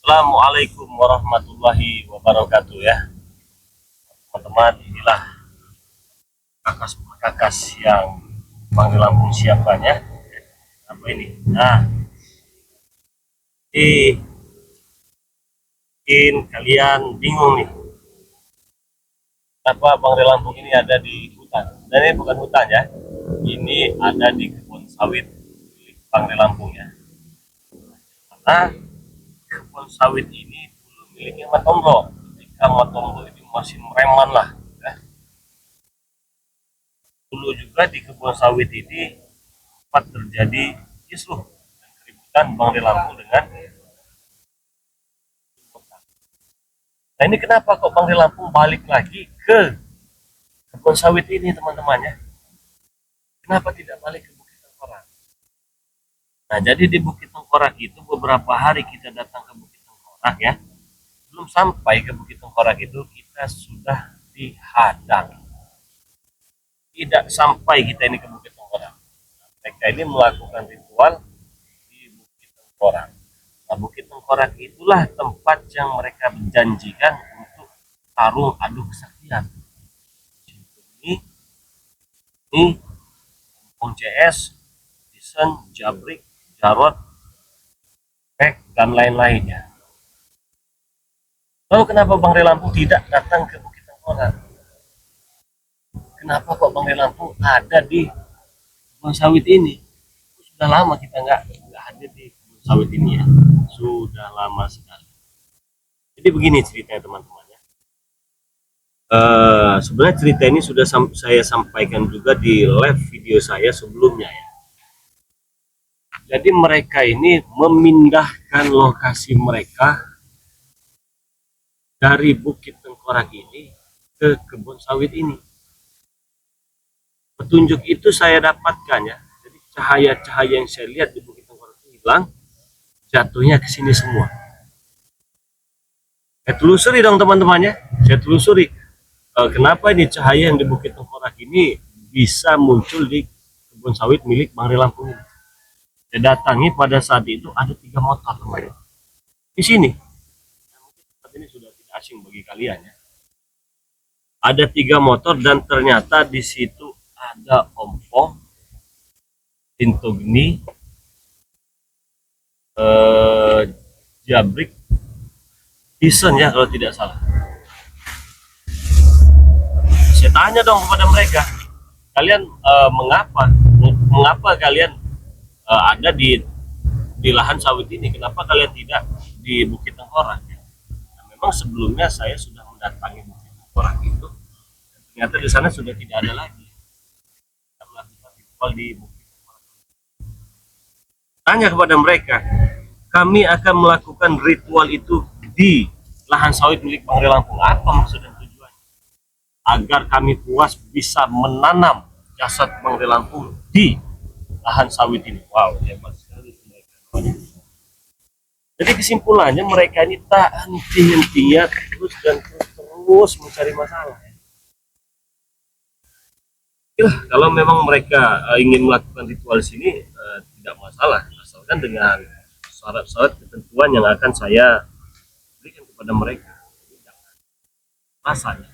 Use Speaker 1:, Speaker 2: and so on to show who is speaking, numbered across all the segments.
Speaker 1: Assalamualaikum warahmatullahi wabarakatuh ya teman-teman. Inilah kakas yang panggil Lampung siapanya apa ini. Nah, ini mungkin kalian bingung nih, kenapa Panggil Lampung ini ada di hutan. Dan ini bukan hutan ya, ini ada di kebun sawit milik Panggil Lampung ya. Karena kebun sawit ini dulu miliknya Matombo, ketika Matombo ini masih mereman lah ya. Dulu juga di kebun sawit ini sempat terjadi kisruh dan keributan Bang Lampung dengan. Nah, ini kenapa kok Bang Lampung balik lagi ke kebun sawit ini teman-temannya? Kenapa tidak balik ke Bukit Tengkorak? Nah, jadi di Bukit Tengkorak itu beberapa hari kita datang ke Bukit Tengkorak ya. Belum sampai ke Bukit Tengkorak itu kita sudah dihadang. Tidak sampai kita ini ke Bukit Tengkorak. Mereka ini melakukan ritual di Bukit Tengkorak. Nah, Bukit Tengkorak itulah tempat yang mereka menjanjikan untuk tarung adu kesaktian. Ini Kampung CS, Disen, Jabrik, Jarot, Pek, dan lain-lainnya. Lalu kenapa Bang Lampung tidak datang ke Bukit Tengkorak? Kenapa kok Bang Lampung ada di kebun sawit ini? Sudah lama kita nggak ada di kebun sawit ini ya, sudah lama sekali. Jadi begini ceritanya teman-teman ya. Sebenarnya cerita ini sudah saya sampaikan juga di live video saya sebelumnya ya. Jadi mereka ini memindahkan lokasi mereka dari Bukit Tengkorak ini ke kebun sawit ini. Petunjuk itu saya dapatkan ya. Jadi cahaya-cahaya yang saya lihat di Bukit Tengkorak itu hilang, jatuhnya ke sini semua. Saya telusuri dong teman-temannya. Saya telusuri kenapa ini cahaya yang di Bukit Tengkorak ini bisa muncul di kebun sawit milik Bang Lampung ini. Saya datangi pada saat itu ada 3 motor teman di sini. Mungkin ini sudah tidak asing bagi kalian ya. Ada 3 motor dan ternyata di situ ada ompong, Tintogni, Jabrik, Disen ya kalau tidak salah. Saya tanya dong kepada mereka, kalian mengapa kalian ada di lahan sawit ini? Kenapa kalian tidak di Bukit Tengkorak? Nah, memang sebelumnya saya sudah mendatangi Bukit Tengkorak itu, dan ternyata di sana sudah tidak ada lagi. Kita melakukan ritual di Bukit Tengkorak. Tanya kepada mereka, kami akan melakukan ritual itu di lahan sawit milik Bang Lampung. Apa maksud dan tujuannya? Agar kami puas bisa menanam jasad Bang Lampung di lahan sawit ini. Wow, hebat sekali mereka. Jadi kesimpulannya mereka ini tak henti-hentinya terus mencari masalah. Ya, kalau memang mereka ingin melakukan ritual di sini tidak masalah, asalkan dengan syarat-syarat ketentuan yang akan saya berikan kepada mereka. Rasanya,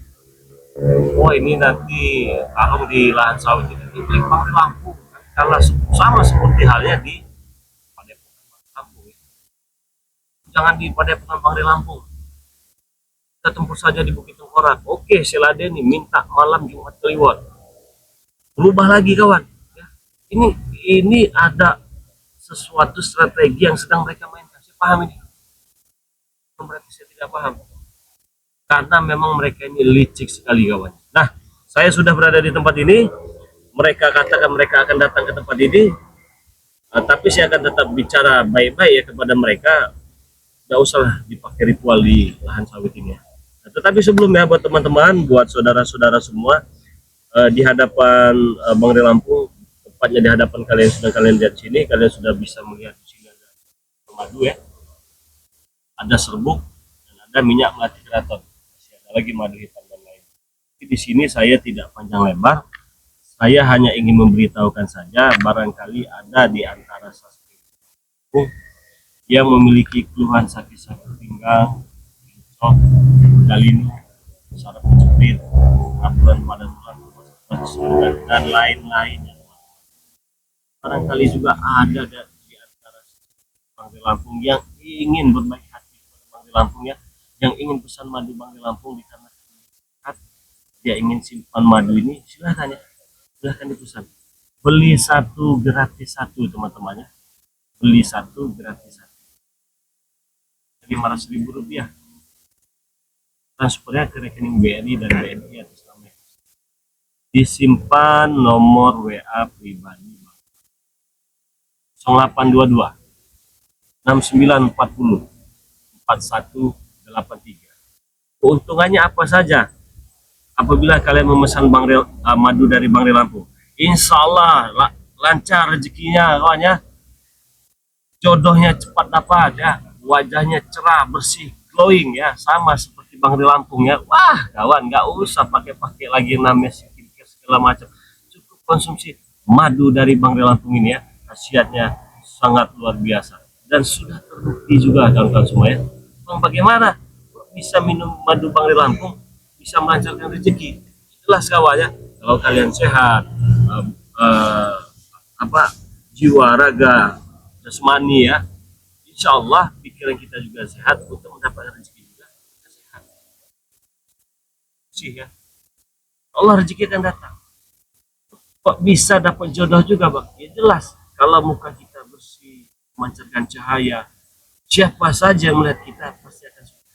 Speaker 1: oh ini nanti tarung di lahan sawit ini milik Bang Lampung. Karena sama seperti halnya di Padepokan Bang Lampung. Jangan di Padepokan Bang Lampung. Kita tempuh saja di Bukit Tengkorak. Oke, Seladeni minta malam Jumat Kliwon. Berubah lagi kawan. Ya. Ini ada sesuatu strategi yang sedang mereka mainkan. Saya paham ini. Berarti saya tidak paham. Karena memang mereka ini licik sekali kawan. Nah, saya sudah berada di tempat ini. Mereka katakan mereka akan datang ke tempat ini, tapi saya akan tetap bicara baik-baik ya kepada mereka. Tidak usahlah dipakai ritual di lahan sawit ini ya. Nah, tetapi sebelumnya buat teman-teman, buat saudara-saudara semua, di hadapan Bang Lampung, tepatnya di hadapan kalian sudah kalian lihat sini, kalian sudah bisa melihat di sini ada madu ya, ada serbuk, dan ada minyak melati keraton, masih ada lagi madu hitam dan lain. Jadi di sini saya tidak panjang lebar. Saya hanya ingin memberitahukan saja, barangkali ada di antara sastra yang memiliki keluhan sakit-sakit Panggang, Cok, Galino, Sarap Cepit, Pengapuran pada bulan dan lain-lainnya. Barangkali juga ada di antara Banggai Lampung yang ingin berbaik hati kepada Banggai Lampung ya, yang ingin pesan madu Banggai Lampung dikarenakan dia ingin simpan madu ini, silahkan ya, silahkan dipesan. Beli satu gratis satu teman-temannya, beli satu gratis satu. 500.000 rupiah. Transfernya ke rekening BRI dan BNI atas nama disimpan nomor WA pribadi 0822 6940 4183. Keuntungannya apa saja apabila kalian memesan madu dari Banggai Lampung? Insya Allah lancar rezekinya kawannya, jodohnya cepat dapat ya, wajahnya cerah bersih glowing ya, sama seperti Banggai Lampung ya. Wah kawan, nggak usah pakai lagi namanya skincare segala macam, cukup konsumsi madu dari Banggai Lampung ini ya, khasiatnya sangat luar biasa dan sudah terbukti juga kawan-kawan semua ya. Bang, bagaimana bisa minum madu Banggai Lampung bisa melancarkan rezeki? Jelas kawan ya, kalau kalian sehat, jiwa raga jasmani ya, insya Allah pikiran kita juga sehat untuk mendapatkan rezeki juga sehat sih ya. Allah rezeki akan datang. Kok bisa dapat jodoh juga bang? Ya jelas kalau muka kita bersih, memancarkan cahaya, siapa saja yang melihat kita pasti akan suka,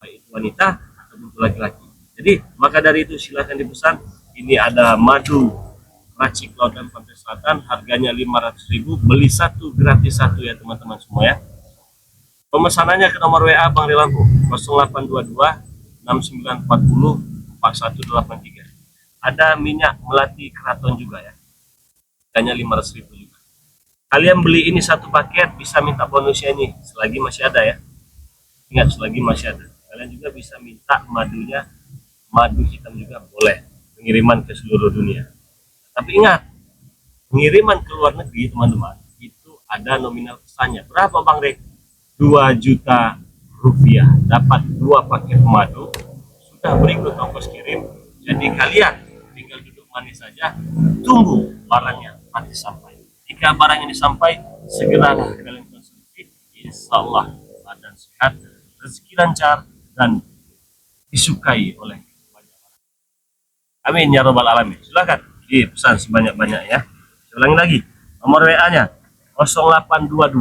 Speaker 1: baik itu wanita ataupun laki-laki. Jadi maka dari itu silahkan dipesan. Ini ada madu racik lautan pantai selatan, harganya 500.000, beli satu gratis satu ya teman-teman semua ya. Pemesanannya ke nomor WA Banggai Lampung 0822 6940 4183. Ada minyak melati keraton juga ya, harganya 500.000 juga. Kalian beli ini satu paket bisa minta bonusnya ini selagi masih ada ya, ingat selagi masih ada. Kalian juga bisa minta madunya, madu hitam juga boleh, pengiriman ke seluruh dunia. Tapi ingat, pengiriman ke luar negeri teman-teman itu ada nominal pesannya. Berapa Bang Rek? 2 juta rupiah, dapat 2 paket madu, sudah berikut ongkos kirim. Jadi kalian tinggal duduk manis saja, tunggu barangnya nanti sampai. Jika barang ini sampai, segeralah kalian konsumsi, insya Allah badan sehat, rezeki lancar dan disukai oleh banyak orang. Amin ya robbal alamin. Silakan dipesan sebanyak-banyak ya. Saya ulangi lagi, nomor WA-nya 0822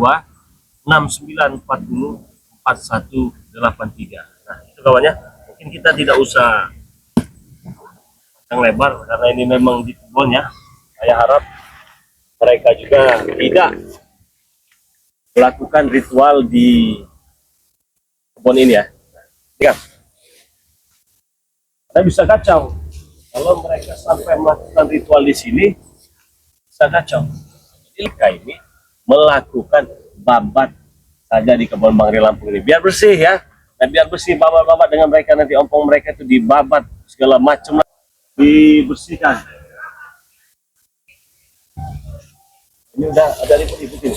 Speaker 1: 6940 4183. Nah itu kawannya, mungkin kita tidak usah yang lebar karena ini memang di kebun ya. Saya harap mereka juga tidak melakukan ritual di kebun ini ya. Ingat, karena bisa kacau kalau mereka sampai melakukan ritual di sini, bisa kacau. Jadi mereka ini melakukan babat saja di kebun Banggai Lampung ini biar bersih ya, dan biar bersih babat-babat dengan mereka, nanti ompong mereka itu dibabat segala macam, dibersihkan. Ini udah ada ribut-ribut ini.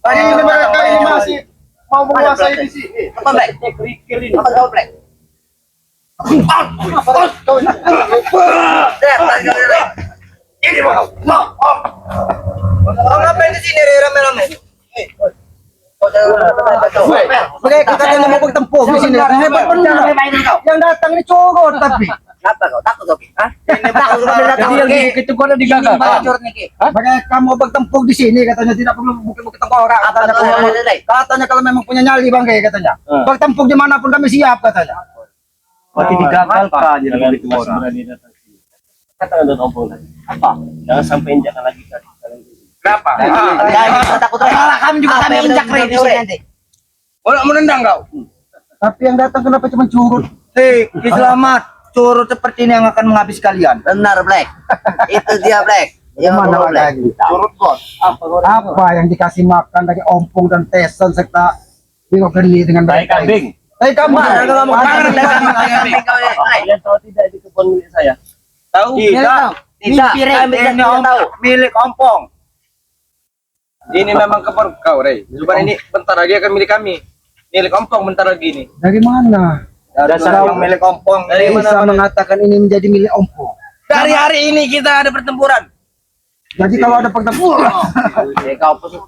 Speaker 2: Ini mereka ini masih mau menguasai di sini. Apa Black? Ini. Apa kau Black? Ini mau. Kau ngapain di sini rame-rame? Mereka katanya mau bertempur di sini. Hebat benar. Yang datang ini cowok tapi. Kenapa kau takut kau? Hah? Takut kau datang lagi. Itu kau udah digagal. Mereka mau bertempur di sini katanya, tidak perlu bukit-bukit tengkorak. Katanya kalau memang punya nyali Banggai katanya. Bertempur dimanapun kami siap katanya.
Speaker 1: Berarti digagalkan jadi begitu orang. Katakan dan ompong tadi. Apa? Jangan sampai injakan lagi kali.
Speaker 2: Kenapa?
Speaker 3: Takut malah kami juga kami injak di sini nanti.
Speaker 2: Oh, menendang kau.
Speaker 3: Tapi yang datang kenapa cuma curut?
Speaker 2: Hei, selamat. Curut seperti ini yang akan menghabis kalian.
Speaker 3: Benar Black. Itu dia Black.
Speaker 2: Bagaimana lagi?
Speaker 3: Curut kok.
Speaker 2: Apa yang dikasih makan dari ompong dan teson serta bingok geni dengan
Speaker 1: Tai
Speaker 2: mereka?
Speaker 1: kambing.
Speaker 2: Tai kambing.
Speaker 3: Kambing kau ya.
Speaker 1: Kalian tahu tidak di kebun milik saya?
Speaker 3: Tahu? Tidak. Kami tidak tahu. Milik ompong. Ini memang kebun kau, Rey. Zubar ini bentar lagi akan milik kami. Milik ompong bentar lagi ini.
Speaker 2: Dari mana?
Speaker 3: Dasar yang milik ompong. Dari
Speaker 2: Bisa
Speaker 3: mana?
Speaker 2: mengatakan ini menjadi milik ompong.
Speaker 3: Dari hari ini kita ada pertempuran.
Speaker 2: Jadi kalau ada pertempuran,
Speaker 3: Kau pusing.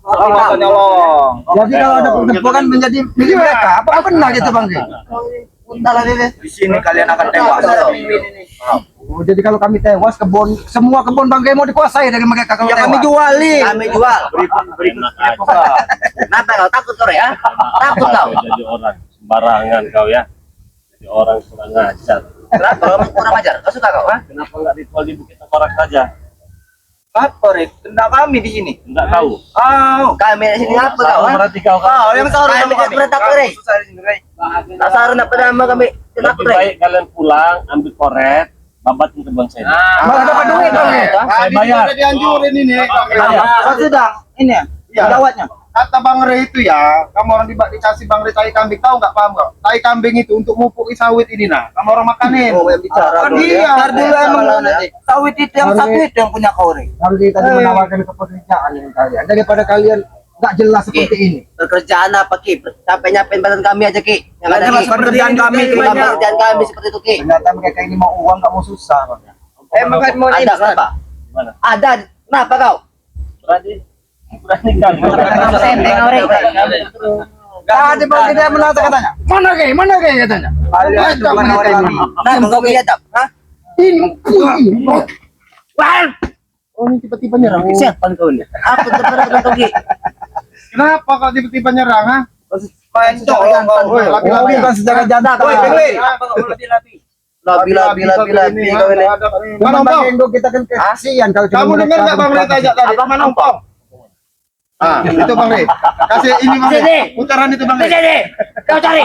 Speaker 3: Nyolong.
Speaker 2: jadi kalau ada pertempuran menjadi milik mereka, apa benar gitu Bang?
Speaker 3: Bentar lagi deh. Di sini kalian akan tewas.
Speaker 2: Oh, jadi kalau kami tewas, semua kebun Bang Gay mau dikuasai dari mereka kalau
Speaker 3: Ya
Speaker 2: tewas.
Speaker 3: kami jualin. Kami jual.
Speaker 1: Enak aja.
Speaker 3: Kenapa kau takut kau ya? Takut kau.
Speaker 1: Jadi orang sembarangan kau ya. Jadi orang kurang ngajar.
Speaker 3: Kenapa kau kurang ajar? Kau suka kau?
Speaker 1: Kenapa nggak ritual di Bukit Tengkorak saja?
Speaker 3: Apa Rek? Tenda kami di sini.
Speaker 1: Enggak tahu.
Speaker 3: Oh, kami di sini apa kau?
Speaker 1: Salah berarti kau kan.
Speaker 3: Oh, yang seharusnya kami tidak pernah takut Rek. Tak seharusnya pernah kami tidak
Speaker 1: Lebih baik kalian pulang, ambil koret, babatin ke bang saya.
Speaker 2: Bang dapat duit Bang.
Speaker 1: Saya bayar.
Speaker 4: Dianjurin ini.
Speaker 3: Kau sudah ini ya?
Speaker 4: Iya.
Speaker 3: Jawabnya.
Speaker 4: Kata Bang Rey itu ya, kamu orang dikasih Bang Rey tai kambing, tahu nggak, paham nggak? Tai kambing itu untuk mupuki sawit ini nah, kamu orang makanin.
Speaker 3: Oh, yang bicara.
Speaker 4: Kan iya.
Speaker 3: Ntar dulu emang sawit itu yang satu itu yang punya kau Rek.
Speaker 2: Bang Gay tadi menawarkan pekerjaan dengan kalian daripada kalian nggak jelas seperti ini.
Speaker 3: Pekerjaan apa Ki? Sampai nyampein badan kami aja Ki. Yang ada
Speaker 4: Jelas
Speaker 3: Ki.
Speaker 4: pekerjaan kami, Ki.
Speaker 3: Pekerjaan kami seperti itu Ki.
Speaker 2: Ternyata mereka ini mau uang nggak mau susah Bang.
Speaker 3: Emang kan mau ada kenapa?
Speaker 1: Gimana?
Speaker 3: Ada. Kenapa kau?
Speaker 1: Berani kali.
Speaker 2: Tadi Bang Gay menata katanya. Mana Gay katanya.
Speaker 4: Kalian itu bukan orang ini.
Speaker 3: Nah, kau lihat tak? Hah?
Speaker 2: Ini. Oh ini tiba-tiba nyerang.
Speaker 3: Siapa kau ini? Aku terpaksa kau Ki.
Speaker 4: Kenapa kalau tiba-tiba nyerang, ha?
Speaker 3: Main colong kau.
Speaker 4: Woi,
Speaker 2: Oh bukan sejarah jantan.
Speaker 3: Woi, Labi kau ini.
Speaker 2: Mana Bang Endo kita kan kasihan kalau cuma
Speaker 4: Kamu dengar nggak Bang Rey tanya tadi?
Speaker 3: Apa mana ompong?
Speaker 4: Ah, itu Bang Rey. Kasih ini Bang
Speaker 3: Sini.
Speaker 4: Rey. Putaran itu Bang Rey.
Speaker 3: Sini. Kau cari.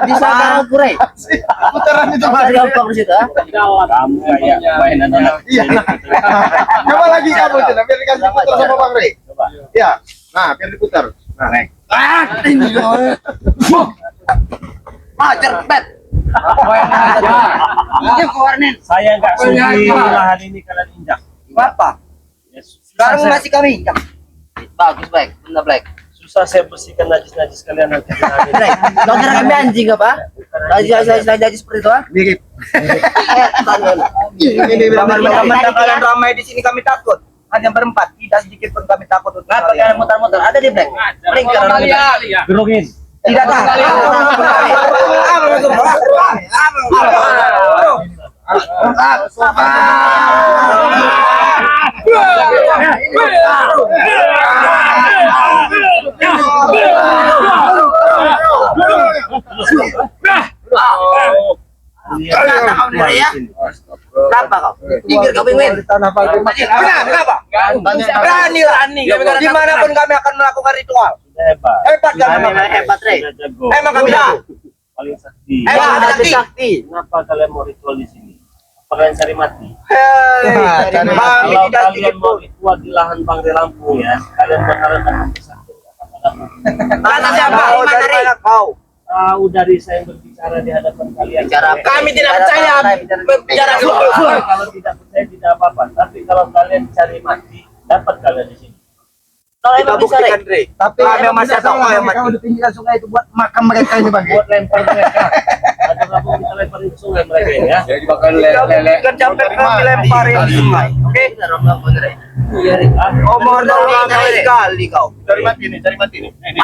Speaker 3: Bisa kan kurai.
Speaker 4: Putaran itu Bang
Speaker 3: Cari
Speaker 4: Rey.
Speaker 3: ompong di situ ah.
Speaker 1: Kamu kayak mainan anak.
Speaker 4: Iya. Coba lagi kamu itu, biar dikasih putar sama Bang Rey.
Speaker 1: Coba.
Speaker 4: Iya. Nah, biar diputar. Nah, Rey.
Speaker 3: Ini loh. Cepet. Ini keluarin.
Speaker 1: Saya nggak sudi lahan ini kalian injak.
Speaker 3: Berapa?
Speaker 1: Ya, susah
Speaker 3: Sekarang
Speaker 1: saya-
Speaker 3: masih kami. Bagus baik, benar baik.
Speaker 1: susah saya bersihkan najis-najis kalian nanti.
Speaker 3: Kau kira kami anjing apa? Najis seperti itu ah?
Speaker 4: Mirip.
Speaker 3: Ini Kamar kalian ramai di sini kami takut. Hanya berempat, tidak sedikit pun kami takut untuk kalian muter-muter. Ada di black. Melingkar.
Speaker 1: Gerungin.
Speaker 3: Tidak tahu. Kenapa kau? Pinggir kau penguin. Kenapa? Berani. Dimanapun kami akan melakukan ritual.
Speaker 1: Hebat.
Speaker 3: Hebat kan memang hebat, Rey.
Speaker 1: Jago.
Speaker 3: Emang kami dah.
Speaker 1: Paling sakti.
Speaker 3: Emang ada sakti.
Speaker 1: Kenapa kalian mau ritual di sini? Apa kalian cari mati?
Speaker 3: Kami
Speaker 1: Kalau
Speaker 3: tidak
Speaker 1: kalian
Speaker 3: sedikit
Speaker 1: mau
Speaker 3: pun.
Speaker 1: ritual di lahan Bangre Lampung ya, kalian bakalan dapat sakti.
Speaker 3: Kata siapa? Mana kau?
Speaker 1: Tahu dari saya berbicara di hadapan kalian.
Speaker 3: Bicara kami tidak percaya. Bicara
Speaker 1: Kalau tidak percaya tidak apa-apa. Tapi kalau kalian cari mati, dapat kalian di sini.
Speaker 3: kalau emang bisa, Rey.
Speaker 2: Tapi
Speaker 3: Kami masih tahu kau yang mati.
Speaker 2: kalau di pinggiran sungai itu buat makam mereka ini bang.
Speaker 1: Buat lempar mereka. Ada kamu kita lemparin ke sungai mereka ini ya.
Speaker 4: Jadi bakal
Speaker 3: Kan sampai kami lemparin di sungai. Oke?
Speaker 1: Iya, Rik.
Speaker 3: Omor dong sekali kau.
Speaker 4: cari mati nih, cari mati nih. Ini.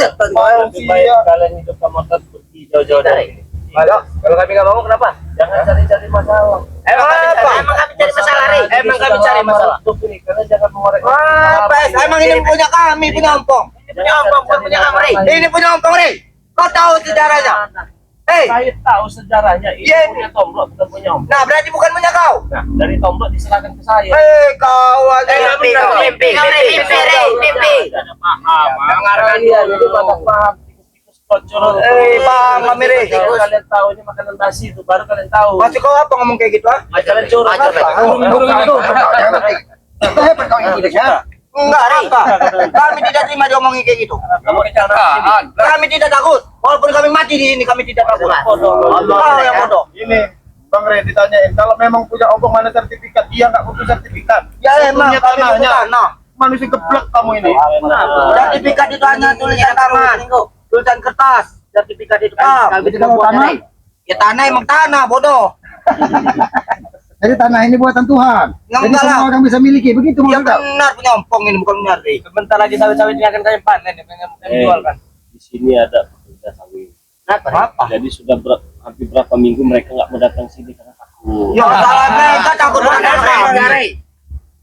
Speaker 1: Lebih baik kalian hidup kamu pergi jauh-jauh dari sini.
Speaker 3: Kalau kami nggak mau kenapa?
Speaker 1: Jangan cari-cari masalah.
Speaker 3: Emang apa? Emang kami cari masalah, Rey. Emang kami cari masalah.
Speaker 1: Untuk ini kalian jangan mengorek.
Speaker 3: Emang ini punya kami, punya ompong. Punya ompong, bukan punya kami, Rey. Ini punya ompong, Rey. Kau tahu sejarahnya? Hei,
Speaker 1: Saya tahu sejarahnya. Ini
Speaker 3: Iya.
Speaker 1: punya Tomblok, bukan punya Om.
Speaker 3: nah berarti bukan punya kau.
Speaker 1: Nah, dari Tomblok diserahkan ke saya.
Speaker 3: Kau aja mimpi. Tidak ada paham.
Speaker 1: Mengarahkan dia, jadi banyak paham. Tikus-tikus curut.
Speaker 3: Bang, kami re.
Speaker 1: Kalau kalian tahu ini makanan basi itu baru kalian tahu.
Speaker 3: Masih kau apa ngomong kayak gitu ah?
Speaker 1: Kalian curut apa?
Speaker 2: Hebat kau ini ya.
Speaker 3: Enggak, Rika. Kami tidak terima diomongin kayak gitu.
Speaker 1: Kamu kecelakaan.
Speaker 3: Kami tidak takut. Walaupun kami mati di ini, kami tidak takut. Kau yang bodoh.
Speaker 4: Ini Bang Re ditanyain kalau memang punya ompong mana sertifikat, dia nggak butuh sertifikat.
Speaker 3: Ya emang
Speaker 4: Punya
Speaker 3: kami
Speaker 4: tanahnya.
Speaker 3: tanah.
Speaker 4: Manusia geblek kamu ini.
Speaker 3: Sertifikat itu hanya tulisan tangan, tulisan kertas. Sertifikat itu
Speaker 2: Kalau tidak mau tanah,
Speaker 3: Ya tanah emang tanah, bodoh.
Speaker 2: jadi tanah ini buatan Tuhan.
Speaker 3: Yang
Speaker 2: Jadi
Speaker 3: enggak
Speaker 2: semua
Speaker 3: lah.
Speaker 2: orang bisa miliki. Begitu
Speaker 3: Ya
Speaker 2: maksudnya.
Speaker 3: benar punya ompong ini bukan benar deh.
Speaker 1: Sebentar lagi sawit-sawit ini akan kalian panen, kalian jual kan? Di sini ada pekerja sawit.
Speaker 3: Apa?
Speaker 1: Jadi sudah hampir berapa minggu mereka nggak mau datang sini karena takut.
Speaker 3: Ya salah mereka takut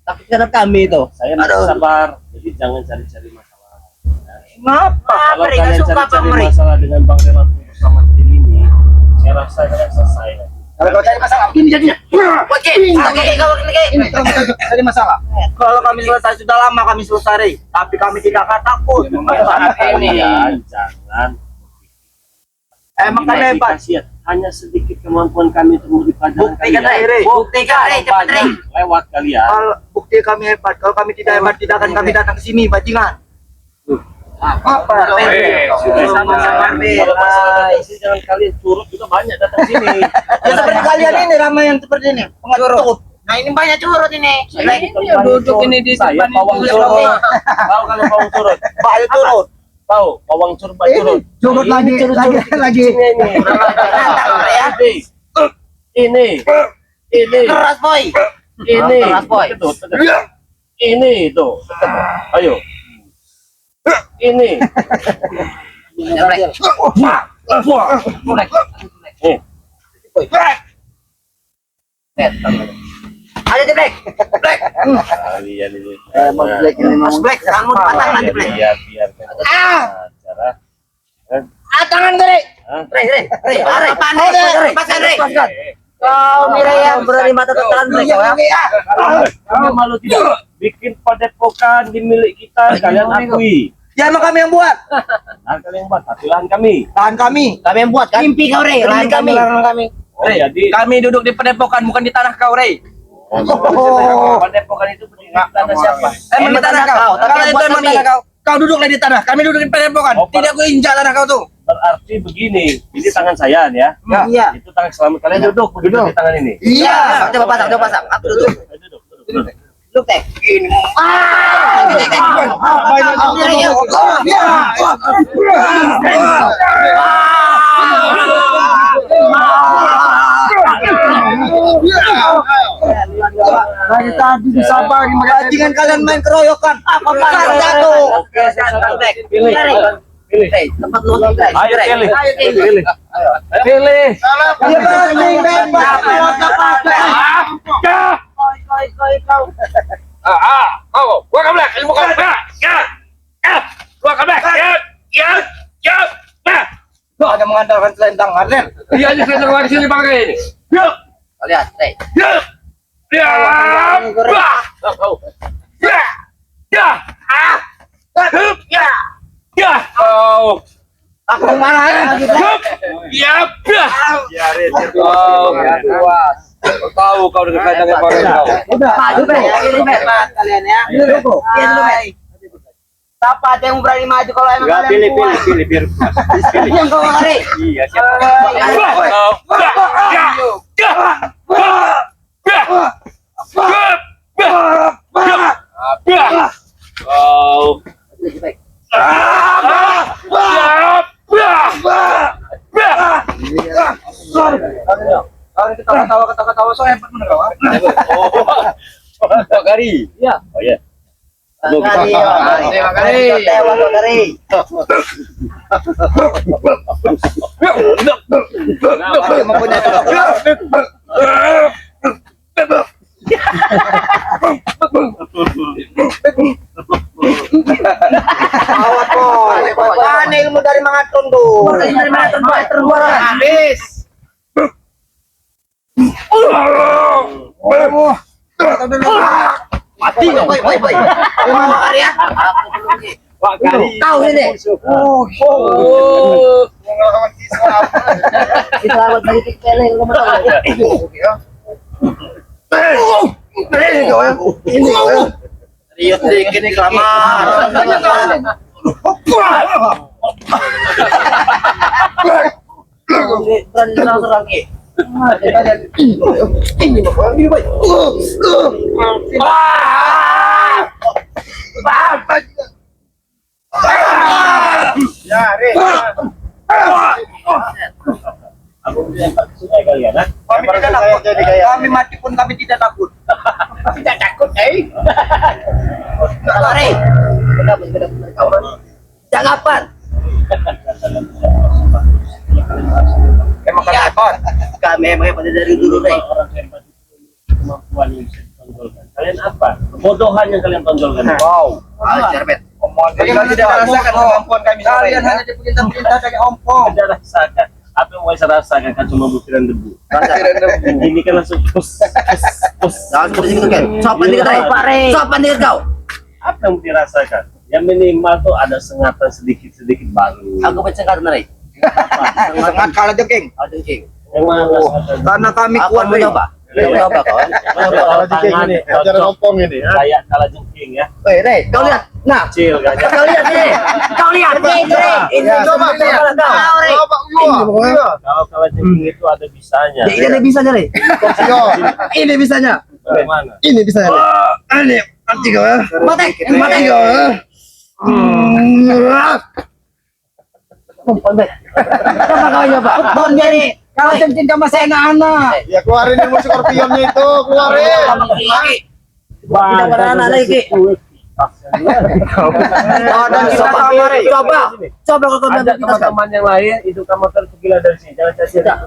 Speaker 5: Tapi karena kami itu.
Speaker 1: Saya masih sabar, jadi jangan cari-cari masalah.
Speaker 3: Kenapa?
Speaker 1: Kalau
Speaker 3: Mereka
Speaker 1: kalian
Speaker 3: suka
Speaker 1: cari-cari
Speaker 3: pemeri.
Speaker 1: masalah dengan Bang Relatif bersama tim ini, saya rasa kalian selesai.
Speaker 2: Kalau kau cari masalah, ini jadinya.
Speaker 3: Oke,
Speaker 2: Ini kalau kau cari masalah.
Speaker 3: kalau kami selesai sudah lama kami selesai, tapi kami tidak akan takut.
Speaker 1: Kalian jangan
Speaker 3: Emang kan hebat.
Speaker 1: kasihan. Hanya sedikit kemampuan kami untuk memberi pelajaran
Speaker 3: Buktikan
Speaker 1: kalian.
Speaker 3: Re, buktikan Re, cepat Re.
Speaker 1: Lewat kalian.
Speaker 3: Kalau bukti kami hebat, kalau kami tidak hebat tidak akan kami datang ke sini, bajingan. Apa?
Speaker 1: Sudah
Speaker 3: Sama-sama
Speaker 1: Kalau masalah datang sini jangan kalian curut juga banyak datang sini.
Speaker 3: Ya seperti kalian ini ramai yang seperti ini, pengecut. Nah ini banyak curut ini.
Speaker 5: Ini duduk ini di
Speaker 1: saya
Speaker 5: depan
Speaker 1: pawang
Speaker 5: itu.
Speaker 1: curut. Tahu kalian pawang curut?
Speaker 3: Banyak curut.
Speaker 1: Tahu pawang curut, Pak curut.
Speaker 2: Curut lagi.
Speaker 1: Ini.
Speaker 3: Keras boy.
Speaker 1: Ini.
Speaker 5: Keras, boy.
Speaker 1: Tuh, tuh. Ini tuh. Ayo. Ini.
Speaker 3: Ayo di Black. Black.
Speaker 1: Kalian ini.
Speaker 3: Mas Black, kamu patah nanti Black.
Speaker 1: Biar. Cara.
Speaker 3: Tangan Re.
Speaker 1: Hah?
Speaker 3: Re. Apaan Re? Lepaskan Re. Kau Mira yang berani mata tetelan Black kau ya.
Speaker 1: Kamu malu tidak? Bikin padepokan di milik kita, kalian akui.
Speaker 3: Ya emang kami yang buat.
Speaker 1: Nah, kalian buat, tapi lahan kami.
Speaker 3: Lahan kami.
Speaker 5: Kami yang buat kan?
Speaker 3: Mimpi kau Re, lahan kami.
Speaker 1: Oh, jadi
Speaker 3: Kami duduk di padepokan bukan di tanah kau Re.
Speaker 1: padepokan itu berdiri di tanah siapa?
Speaker 3: Emang di tanah kau.
Speaker 5: tapi
Speaker 3: Kalau
Speaker 5: yang
Speaker 3: itu
Speaker 5: buat
Speaker 3: emang
Speaker 5: kami.
Speaker 3: tanah kau. Kau duduklah di tanah. Kami duduk di padepokan.
Speaker 1: Oh,
Speaker 3: Tidak ku injak tanah kau tuh.
Speaker 1: Berarti begini, ini tangan saya ya.
Speaker 3: Iya.
Speaker 1: Itu tangan selamat kalian duduk begitu di tangan ini.
Speaker 3: Iya.
Speaker 5: Coba pasang. Aku duduk.
Speaker 1: Duduk.
Speaker 5: Duduk teh.
Speaker 2: Lagi tadi disabar
Speaker 3: Bajingan kalian main keroyokan. Apa kan jatuh?
Speaker 1: Oke, pilih. Pilih.
Speaker 5: Tempat lu Black.
Speaker 1: Ayo pilih.
Speaker 5: Ayo pilih.
Speaker 1: Pilih. Pilih.
Speaker 3: Ya pasti bebas. Kau.
Speaker 1: Gua kablek, ilmu kau. Gua kablek.
Speaker 3: Ada mengandalkan selendang Harlen.
Speaker 1: Iya, aja saya lagi sini pakai ini. Yuk.
Speaker 5: Lihat, Teh.
Speaker 3: Aku mana ya?
Speaker 1: Tahu kau dengan kandangnya pakai kau.
Speaker 2: Udah.
Speaker 3: Maju Be, hebat kalian ya.
Speaker 2: Duduk.
Speaker 3: Siapa ada yang berani maju kalau emang
Speaker 1: Enggak,
Speaker 3: kalian kuat?
Speaker 1: pilih biar pas. Pilih.
Speaker 3: Yang kau Re.
Speaker 1: Iya, siapa? Kau.
Speaker 3: Kalau kita ketawa so hebat bener kau.
Speaker 1: Pak Gari. Iya. Oh iya.
Speaker 3: Terima kasih. Tewas Gari. Masih mempunyai Awat boy. Mana ilmu dari Mangatun tuh? Dari Mangatun boy terbuat habis. Mati dong. Boy. Terima kasih ya.
Speaker 5: Kau ini.
Speaker 4: Pengalaman siswa.
Speaker 5: Selamat bagi Pele kamu tahu.
Speaker 3: Serius dikit nih kelamaan.
Speaker 5: Terang lagi.
Speaker 4: Ya, Re.
Speaker 1: Aku lempar ke sungai kalian, ha?
Speaker 3: Kami tidak takut. Kami mati pun kami tidak takut.
Speaker 5: Tidak takut, Lari. Jangan apa?
Speaker 3: Emang kami takut.
Speaker 5: Kami emang pada dari dulu, Rey.
Speaker 1: Orang hebat itu kemampuan yang bisa ditonjolkan. Kalian apa? Kebodohan yang kalian tonjolkan.
Speaker 3: Wow.
Speaker 5: Cerbet.
Speaker 3: Kalian tidak merasakan kemampuan kami. Kalian hanya diperintah-perintah dari ompong.
Speaker 1: Tidak rasakan. Apa yang mau saya rasakan kan cuma butiran debu. Ini kan langsung pus.
Speaker 5: Jangan seperti itu, Ken. Sopan dikit, Rey. Sopan dikit kau.
Speaker 1: Apa yang mau dirasakan? Yang minimal tuh ada sengatan sedikit baru.
Speaker 5: Aku bercengkat, Rey.
Speaker 3: Sangat kalah jengking.
Speaker 5: Aduh, King.
Speaker 1: Yang mana sengatan?
Speaker 3: Karena kami
Speaker 5: Aku
Speaker 3: kuat,
Speaker 5: mau
Speaker 3: Rey.
Speaker 5: coba. Coba kau.
Speaker 4: Kalau jengking ini, ajaran ompong ini. ha?
Speaker 1: Kayak kalah jengking ya.
Speaker 5: Rey, kau lihat. Nah,
Speaker 1: Kecil gajah.
Speaker 5: kau lihat ini. Kau lihat, Rey. Ini
Speaker 4: Ya,
Speaker 5: coba
Speaker 4: coba,
Speaker 5: kau. Kau, Rey.
Speaker 4: Coba, iya.
Speaker 1: Kalau kalah jengking itu ada bisanya.
Speaker 5: Ini ada bisanya, Rey.
Speaker 4: Iya.
Speaker 5: Ini bisanya.
Speaker 1: Bagaimana?
Speaker 5: Ini bisanya, Rey.
Speaker 3: Ini nanti kau ya.
Speaker 5: Matek, matek. Coba kau coba. Bon jadi. Kau cinta masih anak-anak.
Speaker 4: Ya keluarin ilmu skorpionnya itu, keluarin.
Speaker 5: Tidak beranak lagi.
Speaker 3: Dan kita sama, Rey.
Speaker 5: Coba. Coba kau
Speaker 1: Ada teman-teman yang lain itu kamu tergila dari sini. Jangan tidak.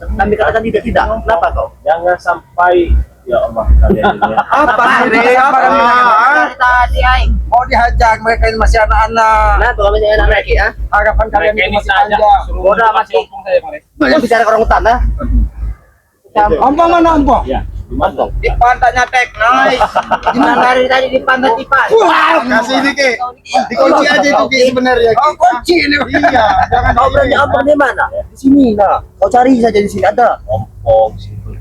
Speaker 5: Kami katakan tidak. Kenapa kau?
Speaker 1: Jangan sampai ya Allah kalian ini. Ya.
Speaker 3: Apa sih, Rey? Apa kami?
Speaker 5: Tadi, ay.
Speaker 3: Mau dihajar, mereka ini masih anak-anak.
Speaker 5: Nah, tuh kami anak lagi, ah.
Speaker 3: Harapan kalian
Speaker 1: Mereka
Speaker 3: itu
Speaker 1: ini
Speaker 3: masih
Speaker 1: saja.
Speaker 3: panjang.
Speaker 5: Bodoh masih. Banyak bicara ke orang hutan, ah.
Speaker 3: Ompong mana ompong?
Speaker 1: Ya, gimana?
Speaker 3: Di pantatnya tek, nice.
Speaker 5: Di mana dari tadi di pantai Tipan?
Speaker 4: Kasih ini, Ki. Dikunci aja itu, Ki, sebenarnya, Ki.
Speaker 3: Oh, kunci ini.
Speaker 4: Iya, jangan
Speaker 5: Kau berani apa di mana? Di sini, nah. Kau cari saja di sini ada.
Speaker 1: Ompong, simpel.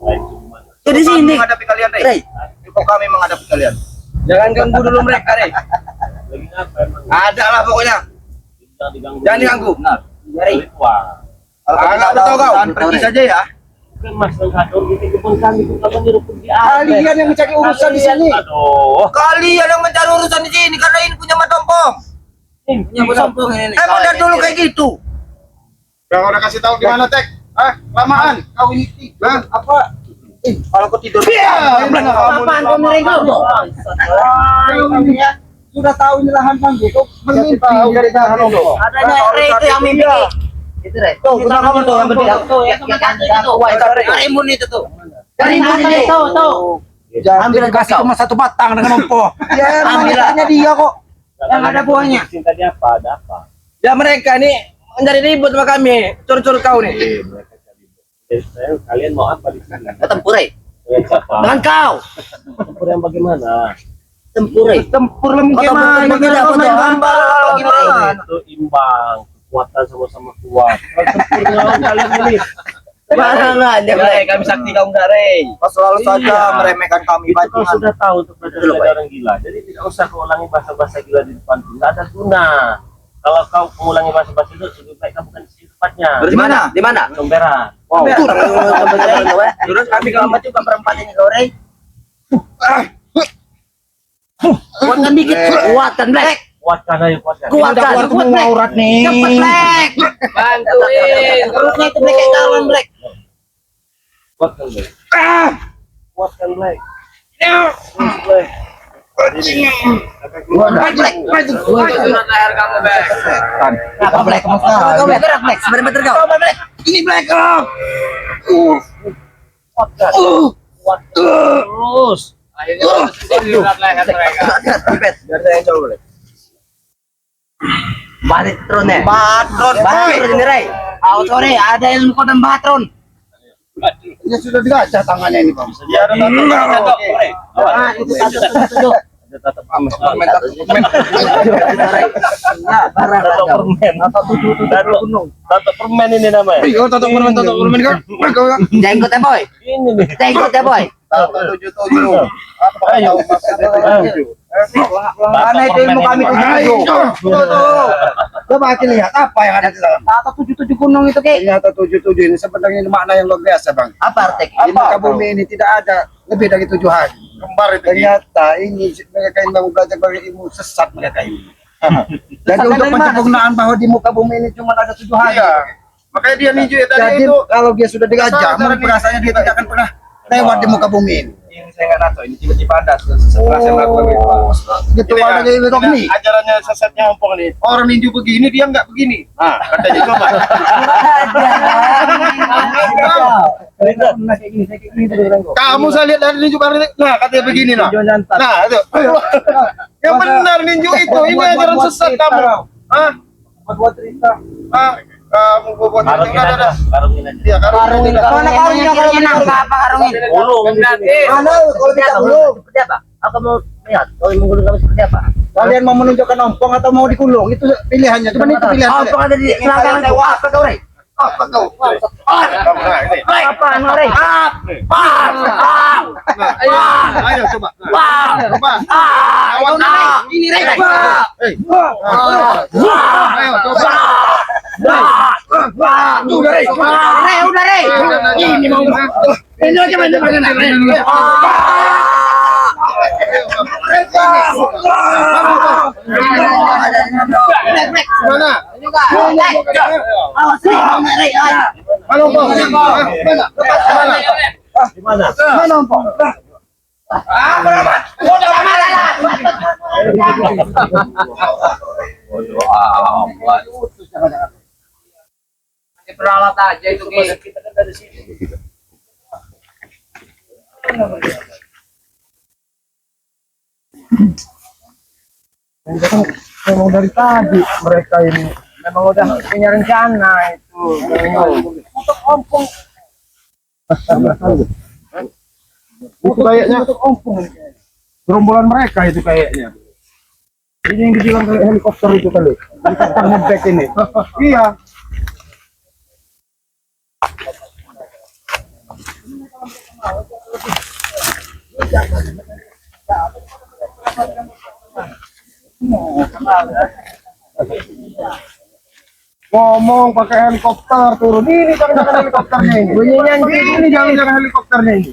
Speaker 1: Lain gimana?
Speaker 5: Ya di sini.
Speaker 3: Menghadapi kalian, Rey.
Speaker 5: Rey.
Speaker 3: Cukup kami menghadapi kalian. Jangan ganggu dulu mereka, Rey.
Speaker 1: Lagi apa emang?
Speaker 3: Ada lah pokoknya.
Speaker 1: Jangan diganggu.
Speaker 3: Jangan diganggu. Benar.
Speaker 5: Rey.
Speaker 1: Wah,
Speaker 3: Kalau tahu kau, pergi saja ya.
Speaker 1: kan Mas Tengkador di kebun kami tuh kamu nyuruh pergi
Speaker 3: Kalian yang mencari urusan di sini.
Speaker 1: Aduh.
Speaker 3: Kalian yang mencari urusan di sini karena ini punya matompong.
Speaker 5: Punya sompong ini.
Speaker 3: Emang dari dulu kayak gitu.
Speaker 4: Yang udah kasih tahu di mana, Tek? Ah, lamaan. Kau ini, Hah? Apa?
Speaker 3: Kalau kau tidur.
Speaker 5: Apaan kau mereka?
Speaker 3: Sudah tahu ini lahan panggung. Kau
Speaker 4: Bermimpi dari dahan ompong.
Speaker 5: Adanya Rey itu yang mimpi. Itu Rey. Tuh, kita kamu tuh yang berdiri. Tuh, ya tuh. Wah, itu Karimun itu tuh. Karimun itu tuh.
Speaker 3: ambil kasih cuma satu batang dengan ompong. Ya,
Speaker 5: Ambil
Speaker 3: dia kok.
Speaker 5: Yang ada buahnya.
Speaker 1: Cinta dia apa? Ada apa?
Speaker 3: Ya mereka nih mencari ribut sama kami. Cur-cur kau nih.
Speaker 1: Mereka cari. Kalian mau apa di sini?
Speaker 5: Tempur Rey.
Speaker 1: Kalian siapa?
Speaker 5: Dengan kau.
Speaker 1: Tempur yang bagaimana?
Speaker 5: Tempur Rey.
Speaker 3: Tempur lah mungkin
Speaker 5: Atau
Speaker 3: gimana?
Speaker 5: tempur
Speaker 3: Main
Speaker 5: tidak,
Speaker 3: gambar
Speaker 5: atau
Speaker 3: gimana?
Speaker 1: Itu imbang, kekuatan sama-sama kuat. Kalau tempur lawan kalian ini.
Speaker 5: Barangan dia
Speaker 3: Rey,
Speaker 5: Rey.
Speaker 3: kami sakti kau enggak, Rey. Kau selalu saja
Speaker 1: Iya.
Speaker 3: meremehkan kami
Speaker 1: Itu kau
Speaker 3: bajingan.
Speaker 1: sudah tahu untuk belajar orang gila. Jadi tidak usah kau ulangi bahasa-bahasa gila di depan. Tidak ada guna. Kalau kau mengulangi bahasa-bahasa itu lebih baik kamu bukan di sini tempatnya.
Speaker 3: Di mana? Di mana?
Speaker 1: Comberan.
Speaker 5: Wow.
Speaker 3: Terus kami kalau
Speaker 5: Selamat juga perempat ini kau Rey. Kuatkan dikit. Kuatkan Black.
Speaker 1: Kuatkan ayo kuatkan.
Speaker 5: Kuatkan. Kuat Black.
Speaker 3: nih.
Speaker 5: Cepet Black.
Speaker 3: Bantuin.
Speaker 5: Perutnya itu Black kayak galon Black.
Speaker 1: Kuatkan Black. Kuatkan Black. Terus, Black.
Speaker 5: Black.
Speaker 3: leher kamu, Bek.
Speaker 5: Apa Black? Kau Black gerak Black. Sebenarnya betul kau.
Speaker 3: Ini Black.
Speaker 1: Kuatkan. Kuatkan. Terus.
Speaker 3: Akhirnya leher mereka. Biar saya yang coba, Black.
Speaker 5: Batron ya.
Speaker 3: Patron,
Speaker 5: Batron ini Rey. Sorry, ada ilmu kau dan Batron.
Speaker 4: Ini sudah digacah tangannya ini, Bang.
Speaker 1: Dia ada satu.
Speaker 3: Satu.
Speaker 1: Oke.
Speaker 5: Ah, itu satu.
Speaker 1: Tato permen. Tato permen ini namanya.
Speaker 2: Oh, tato permen kan.
Speaker 5: Jenggot ya boy.
Speaker 1: Ini nih.
Speaker 5: Jenggot ya boy.
Speaker 4: Tato 77. Apa
Speaker 1: Ayo.
Speaker 4: kau masih ada 77?
Speaker 2: Mana itu ilmu kami
Speaker 4: Ayo,
Speaker 2: 77. Coba kita lihat apa yang ada di dalam.
Speaker 5: Tato 77 gunung itu Ki.
Speaker 2: Ternyata 77 ini sebenarnya makna yang luar biasa, Bang.
Speaker 5: Apa arti?
Speaker 2: Di muka bumi ini tidak ada lebih dari 7 hari.
Speaker 4: Kembar itu.
Speaker 2: Ternyata ini mereka yang mau belajar dari ilmu sesat mereka ini. Jadi
Speaker 5: Sesat
Speaker 2: untuk
Speaker 5: dari mana?
Speaker 2: penyempurnaan bahwa di muka bumi ini cuma ada 7 hari.
Speaker 4: Iya. Makanya dia ninju ya tadi
Speaker 2: Jadi
Speaker 4: itu.
Speaker 2: kalau dia sudah diajar,
Speaker 4: Kesal,
Speaker 2: mungkin rasanya dia tidak akan pernah lewat di muka bumi ini.
Speaker 3: Ini saya nggak nato, ini tiba-tiba ada setelah saya melakukan ritual.
Speaker 2: Gitu
Speaker 4: Ini
Speaker 2: ada
Speaker 4: kan,
Speaker 2: di Wirok
Speaker 4: ini
Speaker 2: nih.
Speaker 4: ajarannya sesatnya ompong nih. Orang ninju begini dia nggak begini. Nah, katanya coba. Kamu saya lihat dari ninju baru. Nah, katanya begini nah. Nah, itu. Yang benar ninju itu. Ini ajaran sesat kamu. Hah?
Speaker 2: Buat cerita.
Speaker 4: Ah, kamu buat
Speaker 1: Karungin
Speaker 4: itu
Speaker 1: aja. Karungin aja.
Speaker 4: Iya, karungin.
Speaker 5: Mana karungnya apa karungnya?
Speaker 1: Ulung.
Speaker 2: Mana kalau bisa belum?
Speaker 5: Seperti apa? Aku mau lihat. Kalau mau gulung kamu seperti apa?
Speaker 2: Kalian mau menunjukkan ompong atau mau dikulung? Itu pilihannya. Cuma itu pilihan.
Speaker 5: Oh, ada di selangkangan itu. Apa kau Rey?
Speaker 2: Apa kau?
Speaker 4: Kamu nah ini.
Speaker 5: Apa anu Rey?
Speaker 4: Ayo coba. Coba.
Speaker 5: Awas ini Rey.
Speaker 4: Ayo coba.
Speaker 2: Udah, Rey.
Speaker 5: Rey, udah Rey.
Speaker 2: Ini mau. Ini aja mana Rey.
Speaker 4: Mana?
Speaker 5: Awas Rey.
Speaker 4: Mana ompong? Mana?
Speaker 1: Di mana?
Speaker 2: Mana ompong?
Speaker 5: Peralat aja itu Ki.
Speaker 2: Memang dari tadi mereka ini memang udah punya rencana itu. Untuk ompong.
Speaker 4: Itu kayaknya
Speaker 2: Untuk ompong. Gerombolan mereka itu kayaknya. Ini yang dibilang kayak helikopter itu kali. Helikopter ngebek ini. Iya. Ngomong pakai helikopter turun ini jangan helikopternya ini. Bunyinya ini jangan helikopternya ini.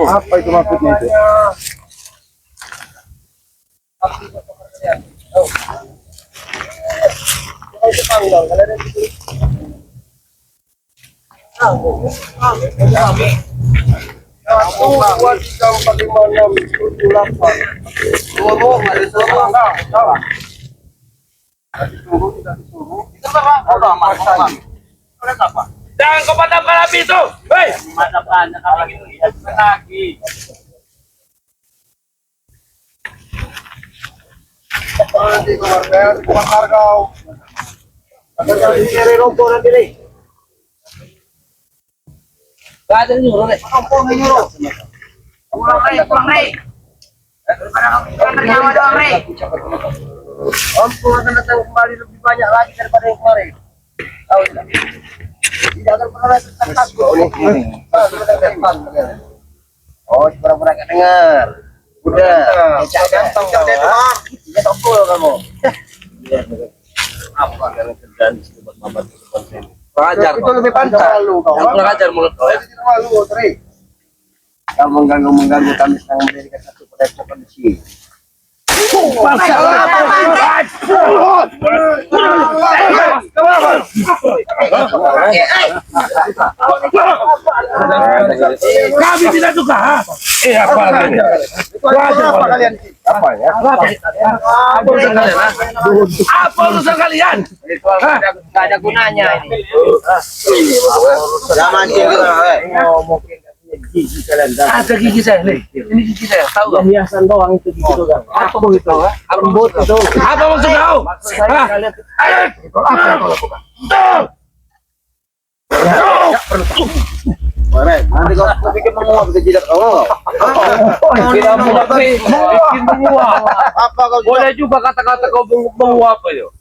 Speaker 2: Apa itu maksudnya itu?
Speaker 3: Jangan kau padamkan api itu. Hei,
Speaker 1: Padamkan. Kalau gitu lihat lagi.
Speaker 4: nanti keluar kau.
Speaker 2: Ada yang cari roboh nanti nih.
Speaker 5: Gak ada nyuruh Rey.
Speaker 2: Ompong nyuruh.
Speaker 5: Pulang Rey. Daripada kamu bernyawa doang Rey.
Speaker 2: Ompong akan datang kembali lebih banyak lagi daripada yang kemarin. Tahu tidak? Tidak akan pernah takut. Oh, pura-pura nggak dengar. Udah.
Speaker 4: Ganteng kau dia demar.
Speaker 2: Dia tombol kamu.
Speaker 1: Apa yang kerjaan buat mama seperti ini?
Speaker 3: pengajar
Speaker 2: Itu lebih pantas.
Speaker 3: yang kurang ajar mulut kau ya.
Speaker 4: Tidak malu, Tri.
Speaker 2: Kamu mengganggu kami sedang mendirikan satu padepokan di sini.
Speaker 3: Kami tidak suka. Apa lagi?
Speaker 4: Apa kalian?
Speaker 2: Apa ya?
Speaker 3: Apa urusan kalian?
Speaker 5: Gak ada gunanya ini.
Speaker 2: Jangan ngomongin
Speaker 1: gigi kalian.
Speaker 3: Ada gigi saya nih. Ini gigi saya. Tahu nggak?
Speaker 1: Hiasan doang itu gigi itu kan. Apa itu? Rambut itu.
Speaker 3: Apa maksud kau?
Speaker 1: Saya kalian
Speaker 2: Apa yang kau lakukan?
Speaker 3: Nanti kau bikin menguap ke jidat kau.
Speaker 1: tidak bikin menguap.
Speaker 4: Apa kau
Speaker 1: Boleh juga kata-kata kau menguap itu.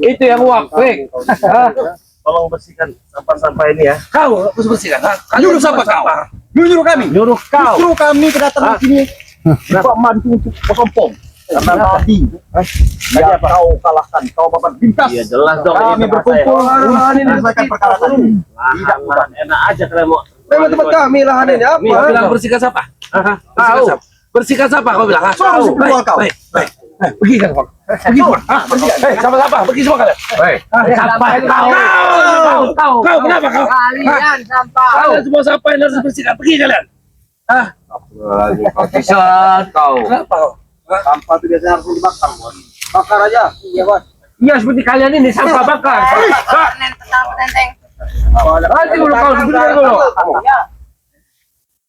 Speaker 3: Itu yang uap, Fik.
Speaker 1: Tolong bersihkan sampah-sampah ini ya.
Speaker 3: Kau harus bersihkan. Nyuruh siapa kau? Nyuruh kami.
Speaker 1: Nyuruh kau.
Speaker 2: Justru kami kedatangan sini
Speaker 1: Bapak mantu untuk kesompong. Karena tadi
Speaker 2: ya kau kalahkan kau babat bintas.
Speaker 1: Iya jelas dong.
Speaker 2: Kami berkumpul
Speaker 1: ini
Speaker 2: menyelesaikan perkara ini.
Speaker 1: Tidak enak aja kalian mau.
Speaker 4: Memang tempat kami lahan ini apa?
Speaker 3: Kau bilang bersihkan siapa? Bersihkan siapa? Bersihkan siapa kau bilang?
Speaker 2: Suruh si keluar kau.
Speaker 3: Baik. Pergi kan kau. Pergi semua. Sama-sama. Pergi semua kalian.
Speaker 1: Sampah
Speaker 3: Kau kenapa kau?
Speaker 5: Kalian sampah.
Speaker 3: Kalian semua siapa yang harus bersihkan? Pergi kalian.
Speaker 1: Bisa kau.
Speaker 3: Kenapa kau?
Speaker 2: Sampah itu biasanya harus dibakar, Bos. Bakar aja. Iya, Bos.
Speaker 3: Iya seperti kalian ini sampah bakar.
Speaker 5: Penenteng.
Speaker 3: Nanti dulu kau sebentar dulu.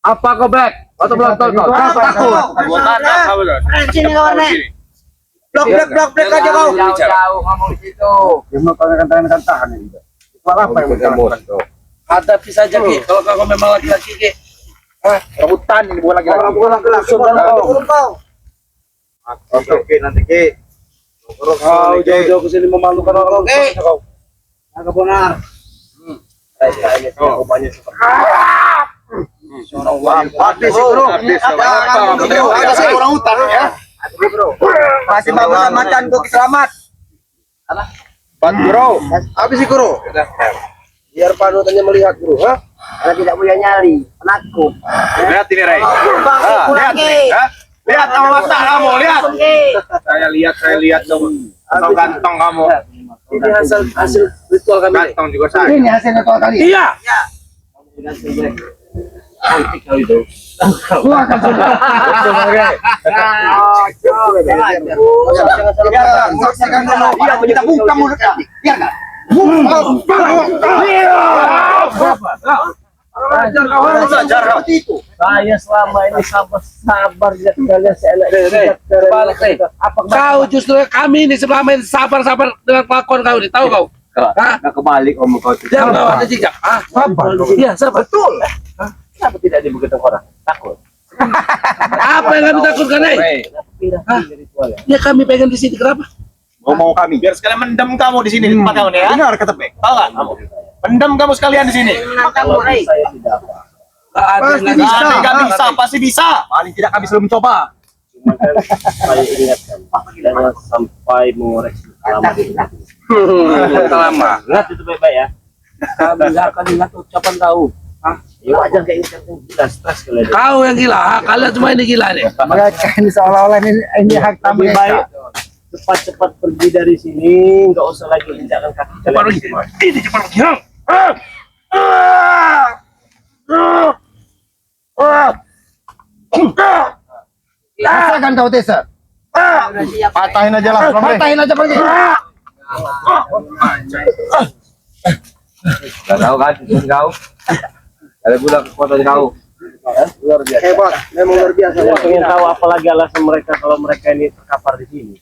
Speaker 3: Apa kau back? Atau belum tahu kau? Takut.
Speaker 5: Sini kawan nih.
Speaker 2: Blok aja kau.
Speaker 5: Jauh ngomong di situ.
Speaker 2: Dia mau tangan tahan ini. Soal apa yang berkaitan?
Speaker 3: Hadapi saja Ki. Kalau kau memang laki-laki Ki.
Speaker 2: Rebutan ini bukan laki-laki. Bukan laki-laki. Kau. Oke, nanti Ki. Kau jauh-jauh ke sini memalukan orang. Oke. Agak benar. Habis bro. Habis orang hutan ya. Masih bagus macan kok selamat. Bantu bro. Habis sih bro. Biar panutannya melihat bro, ha?
Speaker 5: Karena tidak punya nyali, penakut.
Speaker 4: Lihat ini, Ray. Lihat, lihat kamu mata kamu, lihat. Saya lihat dong. Atau ganteng kamu.
Speaker 3: Ini hasil ritual kami.
Speaker 4: Ganteng juga saya.
Speaker 2: Ini hasilnya kau kali.
Speaker 3: Iya.
Speaker 2: Saksikan dulu. Kita buka mulutnya. Biar enggak?
Speaker 1: Saya selama ini sabar lihat kalian seenak.
Speaker 3: Balik nih. Kau justru kami ini selama ini sabar-sabar dengan kelakuan kau ini. Tahu kau?
Speaker 1: Nggak kebalik om kau itu.
Speaker 3: Jangan kau ada jejak.
Speaker 2: Sabar.
Speaker 3: Iya, sabar. Betul.
Speaker 1: Kenapa tidak dibegitu orang? Takut.
Speaker 3: Apa yang kami takutkan, Ya kami pengen di sini. Kenapa?
Speaker 4: Ngomong kami. Biar sekalian mendem kamu di sini di tempat kamu nih ya. Dengar kata Pek. Tahu nggak? Pendem kamu sekalian di sini.
Speaker 5: Menantangmu, Rey.
Speaker 1: Saya tidak apa.
Speaker 4: Nggak bisa, pasti bisa.
Speaker 2: Paling tidak kami belum mencoba.
Speaker 1: Cuma kan saya ingatkan. Jangan sampai mengoreksi lama di
Speaker 3: Lama.
Speaker 1: Ingat itu baik-baik ya.
Speaker 3: Kami nggak akan ingat ucapan kau.
Speaker 1: Ya wajar kayak gila stres kalian.
Speaker 3: Kau yang gila. Kalian semua ini gila nih.
Speaker 2: Mereka ini seolah-olah ini hak tamu
Speaker 1: Lebih baik cepat-cepat pergi dari sini, nggak usah lagi injakkan kaki
Speaker 3: Cepat
Speaker 1: kalian.
Speaker 3: lagi. Ini cepat lagi.
Speaker 2: Rasakan kau Tesa.
Speaker 4: Patahin aja lah.
Speaker 2: Patahin aja pergi.
Speaker 1: Tahu kan, kau. Ada budak kekuatan kau. Luar biasa.
Speaker 2: Hebat, memang luar biasa.
Speaker 1: Saya pengen tahu apa lagi alasan mereka kalau mereka ini terkapar di sini.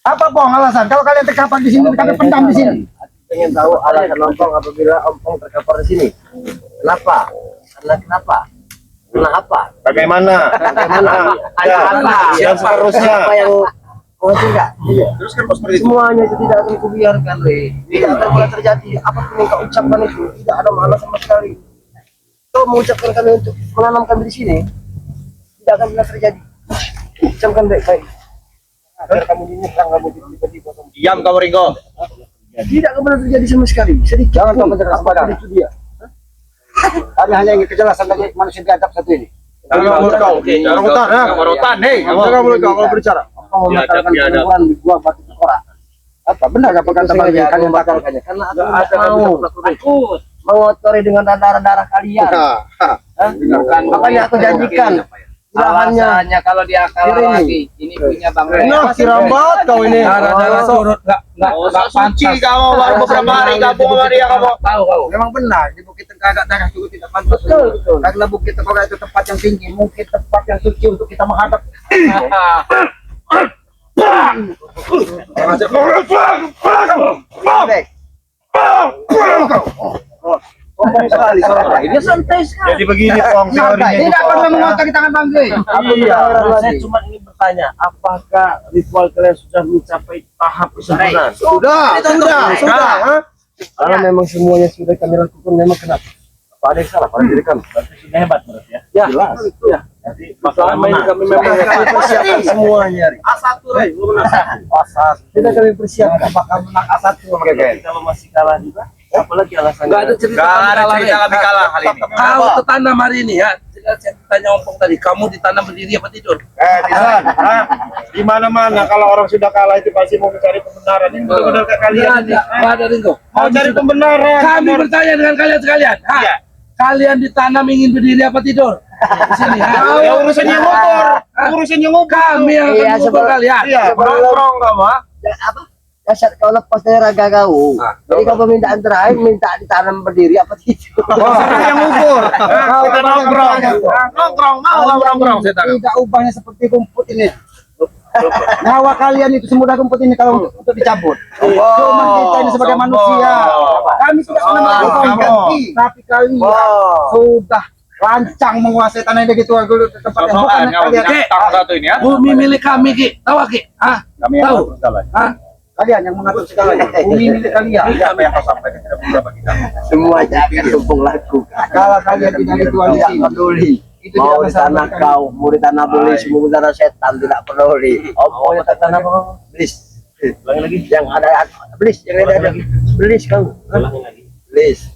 Speaker 2: Apa Pong alasan? Kalau kalian terkapar di sini, kami pendam di sini.
Speaker 1: Pengen tahu alasan ompong apabila ompong terkapar di sini. Kenapa? Karena kenapa? Karena apa?
Speaker 4: Bagaimana?
Speaker 1: Bagaimana? Ada apa?
Speaker 4: Dan seterusnya.
Speaker 1: Apa yang kau tidak?
Speaker 4: Terus kan seperti itu.
Speaker 1: Semuanya itu tidak akan kubiarkan, Rey. Tidak akan pernah terjadi. Apapun yang kau ucapkan itu tidak ada makna sama sekali. Kau mengucapkan kami untuk menanam kami di sini, tidak akan pernah terjadi. Ucapkan baik-baik. Agar kamu dinyekang, kamu tiba-tiba.
Speaker 4: Diam kamu Ringo.
Speaker 1: Tidak akan pernah terjadi sama sekali. Sedikit.
Speaker 2: Jangan kau
Speaker 1: pun.
Speaker 2: menjelaskan
Speaker 1: Apapun
Speaker 2: padanya.
Speaker 1: itu dia.
Speaker 2: Kami hanya ingin kejelasan dari manusia biadab satu ini.
Speaker 4: Jangan mulut kau. Orang hutan, ya. Orang hutan, hei. Jangan mulut kau kalau berbicara.
Speaker 2: Kau membatalkan perempuan di gua batu sekolah. Apa benar gak perkata bagi kalian batalkannya?
Speaker 1: Karena aku tidak mau takut mengotori dengan darah-darah kalian. Makanya aku janjikan
Speaker 3: Alasannya kalau dia kalah lagi, ini punya Bang Rey.
Speaker 4: Nah, sirambat kau ini.
Speaker 3: Darah surut enggak
Speaker 4: Suci kamu baru beberapa hari gabung sama dia kamu.
Speaker 3: tahu kau.
Speaker 2: Memang benar di Bukit Tengah darah juga tidak pantas. Betul. Karena Bukit Tengah itu tempat yang tinggi, mungkin tempat yang suci untuk kita menghadap. Ngomong sekali ini santai sekali.
Speaker 4: Jadi begini Pong teorinya.
Speaker 2: Tidak pernah mengotori tangan Bang Gey.
Speaker 1: Iya, saya cuma ingin bertanya, apakah ritual kalian sudah mencapai tahap kesempurnaan?
Speaker 4: Sudah. Hah?
Speaker 2: Kalau memang semuanya sudah kami lakukan, memang kenapa?
Speaker 1: Apa ada yang salah pada diri kami? Berarti sudah hebat berarti ya? Ya, jelas. Ya. Jadi
Speaker 2: Selama ini kami memang persiapkan semuanya.
Speaker 1: A1, Rey, lu menang satu.
Speaker 2: Sudah kami persiapkan bakal menang A1.
Speaker 1: Jadi kalau masih kalah juga, apalagi alasannya?
Speaker 3: Enggak ada cerita kami kalah kali ini. Kau tertanam hari ini ya. Saya tanya Ompong tadi, kamu ditanam berdiri apa tidur?
Speaker 4: Disan, di mana-mana kalau orang sudah kalah itu pasti mau mencari pembenaran. Ini benar-benar kayak kalian.
Speaker 3: Enggak ada Ringo.
Speaker 4: Mau cari pembenaran.
Speaker 3: Kami bertanya dengan kalian sekalian.
Speaker 4: Iya.
Speaker 3: Kalian ditanam ingin berdiri apa tidur? Di sini.
Speaker 4: Ya urusan yang ngukur, urusan yang ngukur.
Speaker 3: Kami yang akan mengukur kalian.
Speaker 4: Iya, nongkrong kamu.
Speaker 2: Apa? Dasar kau lepas dari raga kau. Jadi kau permintaan terakhir minta ditanam berdiri apa tidur?
Speaker 4: Orang yang ngukur. Kita nongkrong. Nongkrong, mau nongkrong.
Speaker 2: Tidak ubahnya seperti rumput ini. Nyawa kalian itu semudah rumput ini kalau untuk dicabut. Cuma kita ini sebagai manusia. Kami tidak pernah melakukan ganti, tapi kalian sudah rancang menguasai tanah ini begitu dulu tempat yang bukan kalian.
Speaker 3: Satu ini ya. Bumi milik kami, Ki. Tahu, Ki? Hah?
Speaker 4: Kami
Speaker 3: Tahu?
Speaker 4: Hah?
Speaker 2: Kalian yang mengatur segalanya. Bumi milik kalian.
Speaker 4: Apa yang kau sampaikan tidak bisa bagi kami.
Speaker 2: Semua jangan tumpung laku. Kalau kalian tidak dituansi, peduli. Itu mau di tanah kau, mau di tanah belis, mau di tanah setan tidak peduli. Oh, yang tanah apa? Belis.
Speaker 1: Ulangi lagi.
Speaker 2: Yang ada belis, yang ada belis kau.
Speaker 1: Ulangi lagi.
Speaker 2: Belis.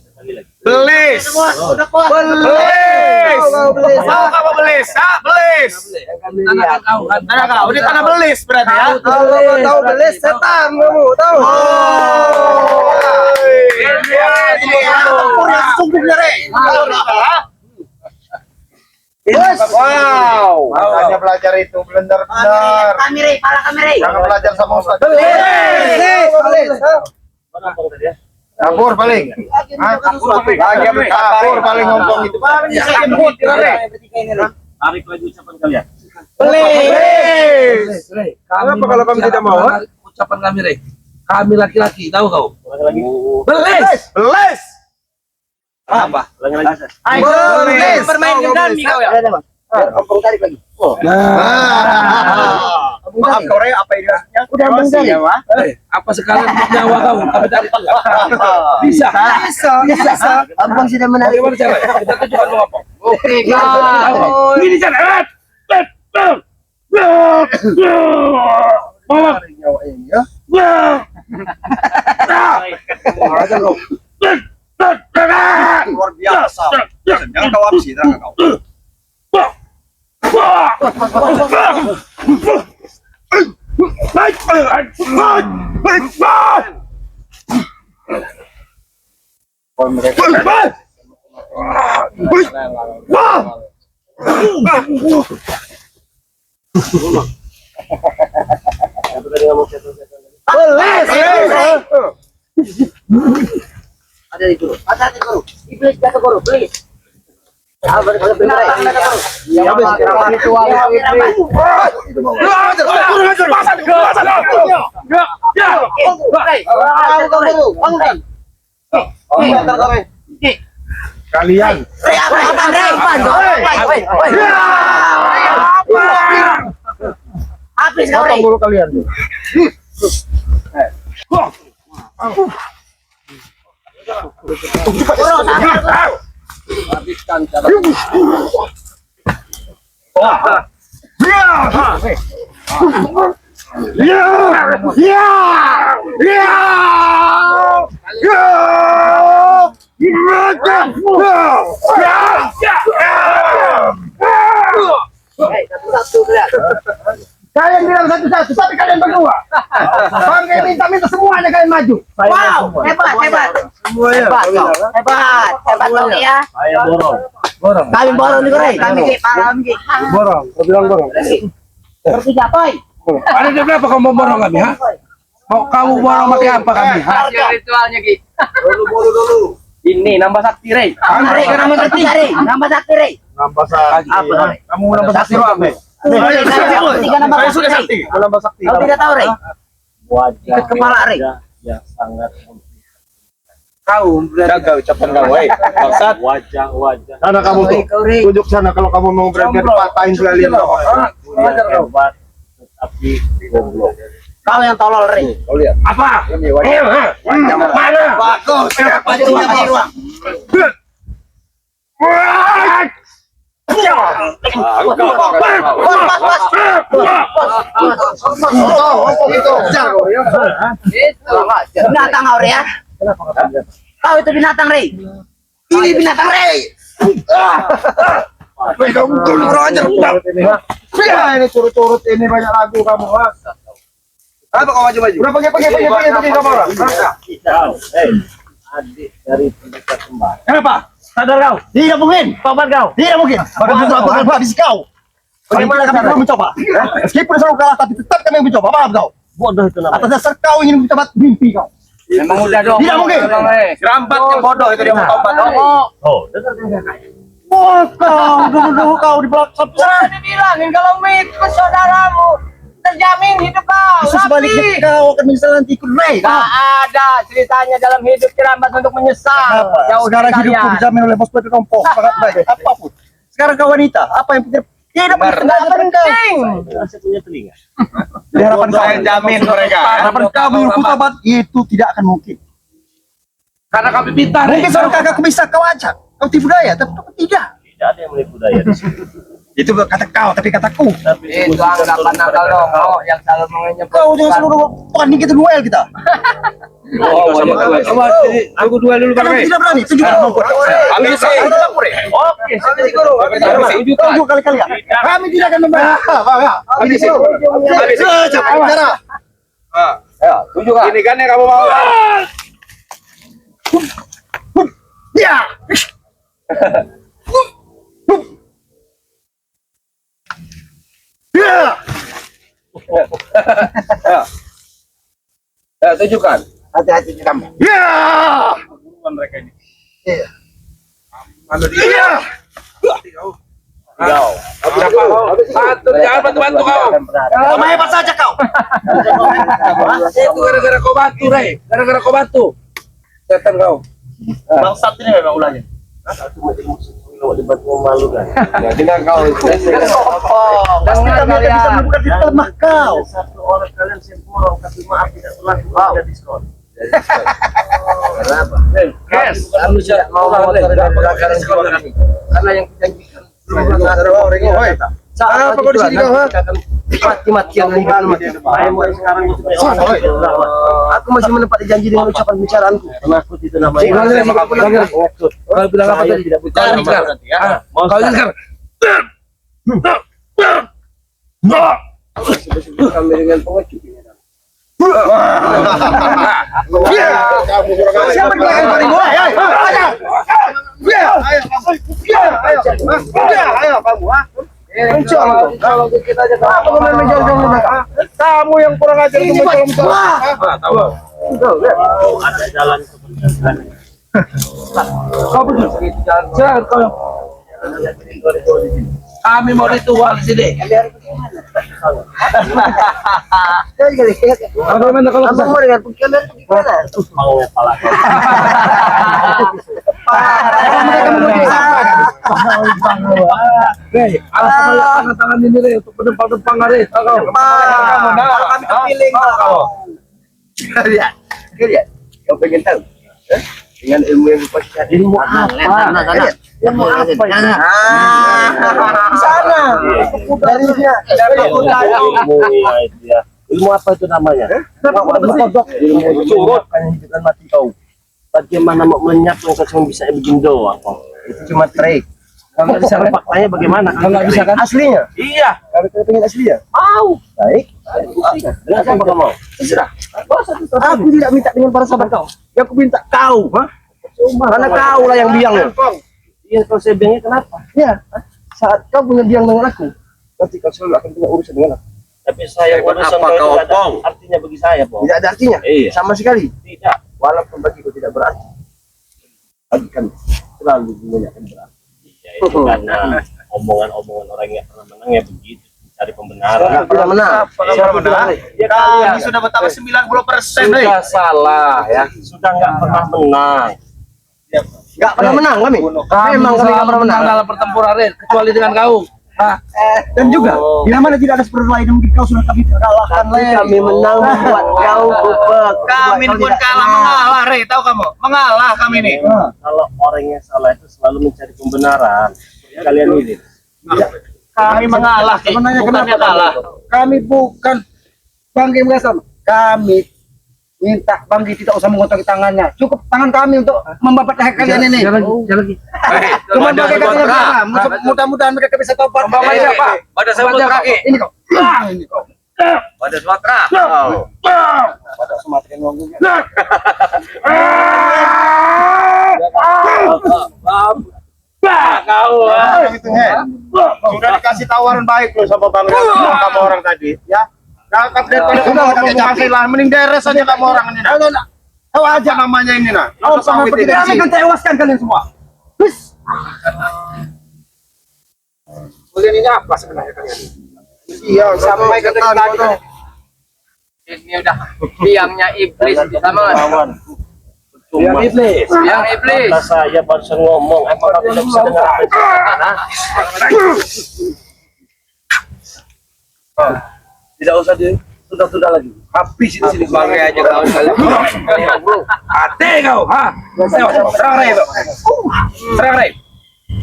Speaker 4: Belis.
Speaker 5: Udah kuat.
Speaker 4: Belis.
Speaker 2: Belis.
Speaker 4: Mau kamu belis? Ah, belis.
Speaker 2: Yang kami
Speaker 3: Tanah
Speaker 2: lihat.
Speaker 3: kau kan.
Speaker 4: Tanah kau, ini tanah belis berarti ya.
Speaker 2: Tahu belis setan kamu tahu.
Speaker 4: Sungguhnya Rey. Wow, makanya belajar itu benar-benar.
Speaker 5: Kamera, pala kamera.
Speaker 4: Jangan belajar sama Ustaz.
Speaker 2: Belis.
Speaker 1: Mana ngomong tadi ya?
Speaker 4: Kabur paling. Hah? Lagi apa kabur paling ngomong itu.
Speaker 1: Tarik lagi ucapan kalian.
Speaker 4: Belis.
Speaker 3: Kenapa
Speaker 4: kalau kami tidak mau?
Speaker 3: Ucapan kami, Rey. Kami laki-laki, tahu kau?
Speaker 1: Ulangi lagi.
Speaker 3: Belis.
Speaker 4: Belis.
Speaker 3: Apa?
Speaker 1: Ulangi lagi.
Speaker 4: Belis.
Speaker 5: Bermain dengan kami kau ya.
Speaker 2: Ompong tarik lagi.
Speaker 4: Maaf kau Rey, apa ini?
Speaker 2: Udah menggari.
Speaker 3: Apa sekalian untuk nyawa kau? Kami tadi bisa.
Speaker 2: Bisa. Abang sudah menarik.
Speaker 3: Bagaimana cara? Kita tunjukkan lu apa?
Speaker 5: Oke,
Speaker 3: Ini cara. Bawa.
Speaker 2: Nyawa ini ya.
Speaker 4: Luar biasa. Jangan kau absi, jangan kau.
Speaker 5: ada di guru. Ada di guru. Iblis jatuh guru, please. Apa kalau benar? Ya, ritual iblis.
Speaker 4: Kalian.
Speaker 5: Habis kau,
Speaker 4: Potong
Speaker 5: Rey.
Speaker 4: dulu kalian.
Speaker 2: Kalian bilang satu-satu, tapi kalian berdua. Bang minta semuanya kalian. yang maju.
Speaker 5: Wow, hebat, hebat.
Speaker 4: Semuanya.
Speaker 5: Hebat, kau ya.
Speaker 1: Saya borong.
Speaker 5: Kami borong nih, Rey. Kami Ki.
Speaker 4: Borong, kau bilang borong.
Speaker 5: Bertiga, Boy.
Speaker 3: Ada di berapa kamu mau borong kami, ha? Mau kamu borong pakai apa kami, ha?
Speaker 5: Ritualnya, Ki.
Speaker 4: Dulu.
Speaker 3: Ini nambah sakti, Rey.
Speaker 5: Nambah sakti, Rey. Nambah sakti, Rey.
Speaker 4: Nambah sakti.
Speaker 5: Apa, Rey?
Speaker 3: Kamu nambah sakti apa?
Speaker 5: Tiga nambah
Speaker 4: Saya sudah
Speaker 5: sakti.
Speaker 4: sakti. Nambah sakti.
Speaker 5: Kau tidak tahu, Rey?
Speaker 1: Wajah
Speaker 5: Ikat kepala, Rey.
Speaker 1: yang sangat
Speaker 3: Kau jaga ucapan kau, Rey. Bangsat.
Speaker 1: wajah
Speaker 4: Sana kamu tuh. Tunjuk sana kalau kamu mau berani patahin sekalian kamu.
Speaker 1: hebat tetapi goblok.
Speaker 5: Kau yang tolol, Rey.
Speaker 4: Kau lihat.
Speaker 3: Apa?
Speaker 4: Ini wajah.
Speaker 3: Mana?
Speaker 4: Bagus.
Speaker 5: Bajunya di ruang. Binatang kau, Rey, ya. Kau itu binatang, Rey. Ini binatang, Rey.
Speaker 4: Kamu kurang ajar. Ya ini curut-curut ini banyak lagu kamu. Apa kau maju-maju? Udah pergi kamu orang.
Speaker 1: Adik dari pendekat kembar.
Speaker 2: Kenapa? Sadar kau? Tidak mungkin. Tobat kau? Tidak mungkin. Bagaimana habis kau? Bagaimana kami belum mencoba? Meskipun selalu kalah, tapi tetap kami mencoba. Paham kau?
Speaker 1: Bodoh itu namanya.
Speaker 2: Atas dasar kau ingin mencoba mimpi kau.
Speaker 3: Memang udah dong.
Speaker 2: Tidak mungkin.
Speaker 3: Rambat yang bodoh itu dia mau tobat.
Speaker 1: Oh, dengar.
Speaker 2: Wah, kau kau di belakang.
Speaker 5: Sudah dibilangin kalau itu saudaramu terjamin hidup kau.
Speaker 2: Justru sebaliknya kau akan menyesal nanti ikut Rey.
Speaker 5: Gak ada ceritanya dalam hidup Cirambat untuk menyesal. Jauh
Speaker 2: Sekarang
Speaker 5: dari
Speaker 2: hidupku
Speaker 5: kalian.
Speaker 2: dijamin oleh bos Pedro Rompong. Sangat baik. Apapun. Sekarang kau wanita. Apa yang tidak penting.
Speaker 1: Saya punya telinga.
Speaker 2: Di harapan kau.
Speaker 3: Saya jamin mereka.
Speaker 2: Harapan kau menurutku tobat itu tidak akan mungkin.
Speaker 3: Karena kami pintar.
Speaker 2: Mungkin seorang kakakku bisa kau ajak. Kau tipu daya, tapi kau tidak.
Speaker 1: Tidak ada yang menipu daya di sini.
Speaker 2: Itu kata kau, tapi kataku.
Speaker 1: Tapi
Speaker 5: Itu anggapan nakal dong. Oh, yang selalu mengenyam.
Speaker 2: Kau jangan seluruh Tuhan ini kita duel kita.
Speaker 3: Coba aku dua dulu
Speaker 2: Karena aku tidak berani. Tunjukkan kemampuan.
Speaker 3: Kami bisa.
Speaker 1: oke,
Speaker 2: Tunjuk kali-kali ya. Kami tidak akan membayar. Habis itu. Cepat bicara.
Speaker 3: Ya, tunjukkan. Ini kan yang kamu mau.
Speaker 2: Ya. Ya.
Speaker 3: Ya, tunjukkan.
Speaker 5: Hati-hati di kamu.
Speaker 2: Ya.
Speaker 3: Mereka ini.
Speaker 2: Iya.
Speaker 3: Iya.
Speaker 1: kau.
Speaker 3: Siapa kau? Satu, jangan bantu-bantu kau.
Speaker 2: Kau main apa saja kau?
Speaker 3: Itu gara-gara kau bantu, Rey. Gara-gara kau bantu. Setan kau.
Speaker 1: Bangsat ini memang ulahnya. Satu mati musuh dibantu memalukan.
Speaker 3: Jadi kau.
Speaker 2: Dan kita tidak bisa menemukan di lemah kau.
Speaker 1: Satu orang kalian sempurna kasih maaf tidak berlaku ada diskon. Kenapa?
Speaker 3: Yes. Kamu tidak mau gara-gara sekolah kami. Karena yang dijanjikan
Speaker 4: Apa kau di sini kau?
Speaker 3: mati-matian aku masih menepati janji dengan ucapan bicaraanku.
Speaker 1: Penakut itu namanya.
Speaker 3: Kau bilang apa tadi?
Speaker 1: Tidak bicara nanti ya.
Speaker 3: Kau dengar? Kami dengan pengecut.
Speaker 2: Siapa yang akan paling gua?
Speaker 4: Ayo kamu.
Speaker 3: Kalau kita aja
Speaker 4: Apa kau main menjauh-jauh kamu yang kurang ajar itu mencolong-colong.
Speaker 1: Ada jalan kebenaran.
Speaker 3: kau begitu jangan kau. Kami mau ritual di sini. Bagaimana kalau
Speaker 5: Abang mau dengan pikiran gimana?
Speaker 1: Mau pala.
Speaker 3: Rey, alas tangan-tangan ini Rey untuk pedempang-dempang Rey. Kau.
Speaker 5: Kami kepilih kau.
Speaker 3: Lihat. Kau pengen tahu? Dengan ilmu yang kau cari.
Speaker 5: Ilmu apa? Ilmu apa?
Speaker 2: Di sana. Dari dia.
Speaker 1: Ilmu apa itu namanya? Ilmu curut kan hidupkan mati kau. Bagaimana mau menyiapkan kau cuma bisa begini doang kau.
Speaker 3: Itu cuma trik.
Speaker 1: Kalau nggak bisa faktanya bagaimana?
Speaker 2: Kalau nggak bisa kan aslinya.
Speaker 1: Iya.
Speaker 2: Kalau kita pengen aslinya.
Speaker 1: Mau.
Speaker 2: Baik.
Speaker 1: Dengan siapa kamu mau?
Speaker 2: Terserah. Aku tidak minta dengan para sahabat kau. Yang aku minta kau. Karena kau lah yang biang.
Speaker 1: Iya, kalau saya bilangnya kenapa?
Speaker 2: Ya. Saat kau punya biang dengan aku, nanti kau selalu akan punya urusan dengan aku.
Speaker 1: Tapi saya urusan
Speaker 3: apa
Speaker 1: kau itu
Speaker 3: kau,
Speaker 1: nggak ada
Speaker 3: Pong?
Speaker 1: artinya bagi saya, Pong.
Speaker 2: Tidak ada artinya.
Speaker 1: Iya.
Speaker 2: Sama sekali.
Speaker 1: Tidak.
Speaker 2: Walaupun bagiku tidak berarti. Bagi kami selalu banyak yang berarti.
Speaker 1: Ya, itu karena omongan-omongan orang yang pernah menang ya begitu. Cari pembenaran.
Speaker 2: Tidak menang. Siapa menang?
Speaker 1: Ya
Speaker 4: Kami sudah bertambah 90%.
Speaker 1: sudah salah ya. Sudah nggak pernah menang.
Speaker 2: Enggak pernah menang kami. Memang kami enggak pernah menang
Speaker 3: dalam pertempuran, kecuali dengan kau.
Speaker 2: dan juga bila mana tidak ada seperti lain mungkin kau sudah kami kalahkan kami menang buat kau bebek.
Speaker 4: Kami ini bukan kalah, mengalah, Re. Tahu kamu? Mengalah kami ini.
Speaker 1: Kalau orang yang salah itu selalu mencari pembenaran. Kalian ini.
Speaker 4: Kami mengalah, Ki.
Speaker 2: Sebenarnya
Speaker 4: Bukannya
Speaker 2: kenapa
Speaker 4: kalah.
Speaker 2: kami bukan Banggi mengasal. Kami minta Banggi tidak usah mengotori tangannya. Cukup tangan kami untuk membabat leher kalian ini.
Speaker 3: Jalan lagi.
Speaker 2: Cuma pakai kaki. Mudah-mudahan mereka bisa tobat.
Speaker 3: Siapa? Pada Sumatera kaki.
Speaker 2: Ini kok. Ini kok.
Speaker 3: Pada Sumatera.
Speaker 2: Pada Sumatera ngomong.
Speaker 4: Sudah dikasih tawaran baik loh sama Bang Ram, kamu orang tadi, ya. Kakak daripada kamu kasih lah, mending deres aja kamu orang ini.
Speaker 2: Tahu aja
Speaker 4: Apa namanya ini, nah?
Speaker 2: Oh, sama seperti kami akan tewaskan kalian semua. Hus.
Speaker 4: Kalian ini apa sebenarnya kalian? Iya, sampai ke tadi.
Speaker 3: Ini udah biangnya iblis di sana.
Speaker 1: Cuma
Speaker 2: iblis.
Speaker 3: Biang iblis.
Speaker 1: kata saya barusan ngomong, apakah tidak bisa dengar apa yang saya katakan?
Speaker 2: Tidak usah di sudah lagi. Habis itu sini.
Speaker 3: Sebagai aja kau sekalian.
Speaker 2: Ate kau, ha? Serang Ray, Bro. Serang Ray.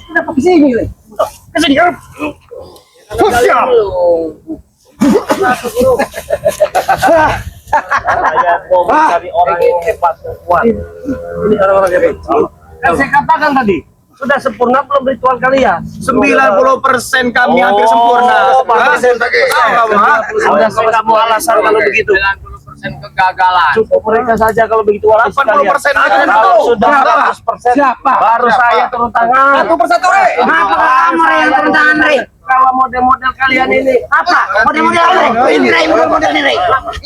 Speaker 2: Kenapa ke sini, Ray? Ke sini. Siap.
Speaker 1: Saya mau mencari orang yang hebat dan kuat.
Speaker 2: Ini orang-orang hebat.
Speaker 1: Kan saya katakan tadi, sudah sempurna belum ritual kalian?
Speaker 4: 90% kami hampir sempurna.
Speaker 1: Sudah saya mau alasan kalau begitu.
Speaker 3: 90% kegagalan.
Speaker 1: Cukup mereka saja kalau begitu alasan
Speaker 4: 80% aja
Speaker 1: kalian.
Speaker 4: tahu.
Speaker 1: Kalau sudah
Speaker 2: Berapa?
Speaker 1: 100%,
Speaker 2: Siapa?
Speaker 1: baru saya turun tangan.
Speaker 2: Satu persatu, Ray.
Speaker 5: Apa kamu Ray, yang turun tangan Ray?
Speaker 1: Kalau model-model kalian ini,
Speaker 5: Apa? Model-model apa Ray? Ini Ray, model-model ini Ray.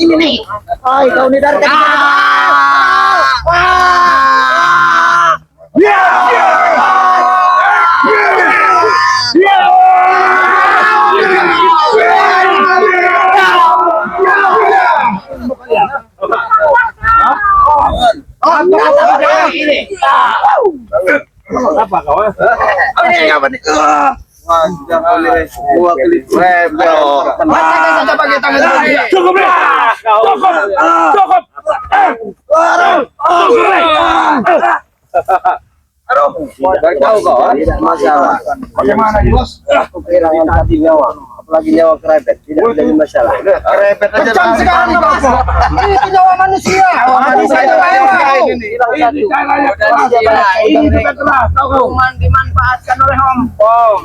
Speaker 5: Ini nih.
Speaker 2: Hai, kau ini dari tadi.
Speaker 1: apa kau?
Speaker 2: Ini apa nih?
Speaker 3: Jangan boleh dua kali rebel.
Speaker 2: Bacakan saja pakai tangan sendiri.
Speaker 1: Cukup, cukup.
Speaker 2: Tahu kau? Tidak masalah. Bagaimana, Bos? Aku kehilangan tadi nyawa. Apalagi nyawa kerepet. Tidak jadi masalah.
Speaker 4: Kerepet aja.
Speaker 2: Kejam sekali, Bos. Ini nyawa manusia. Manusia
Speaker 3: Ini hukuman dimanfaatkan oleh ompong.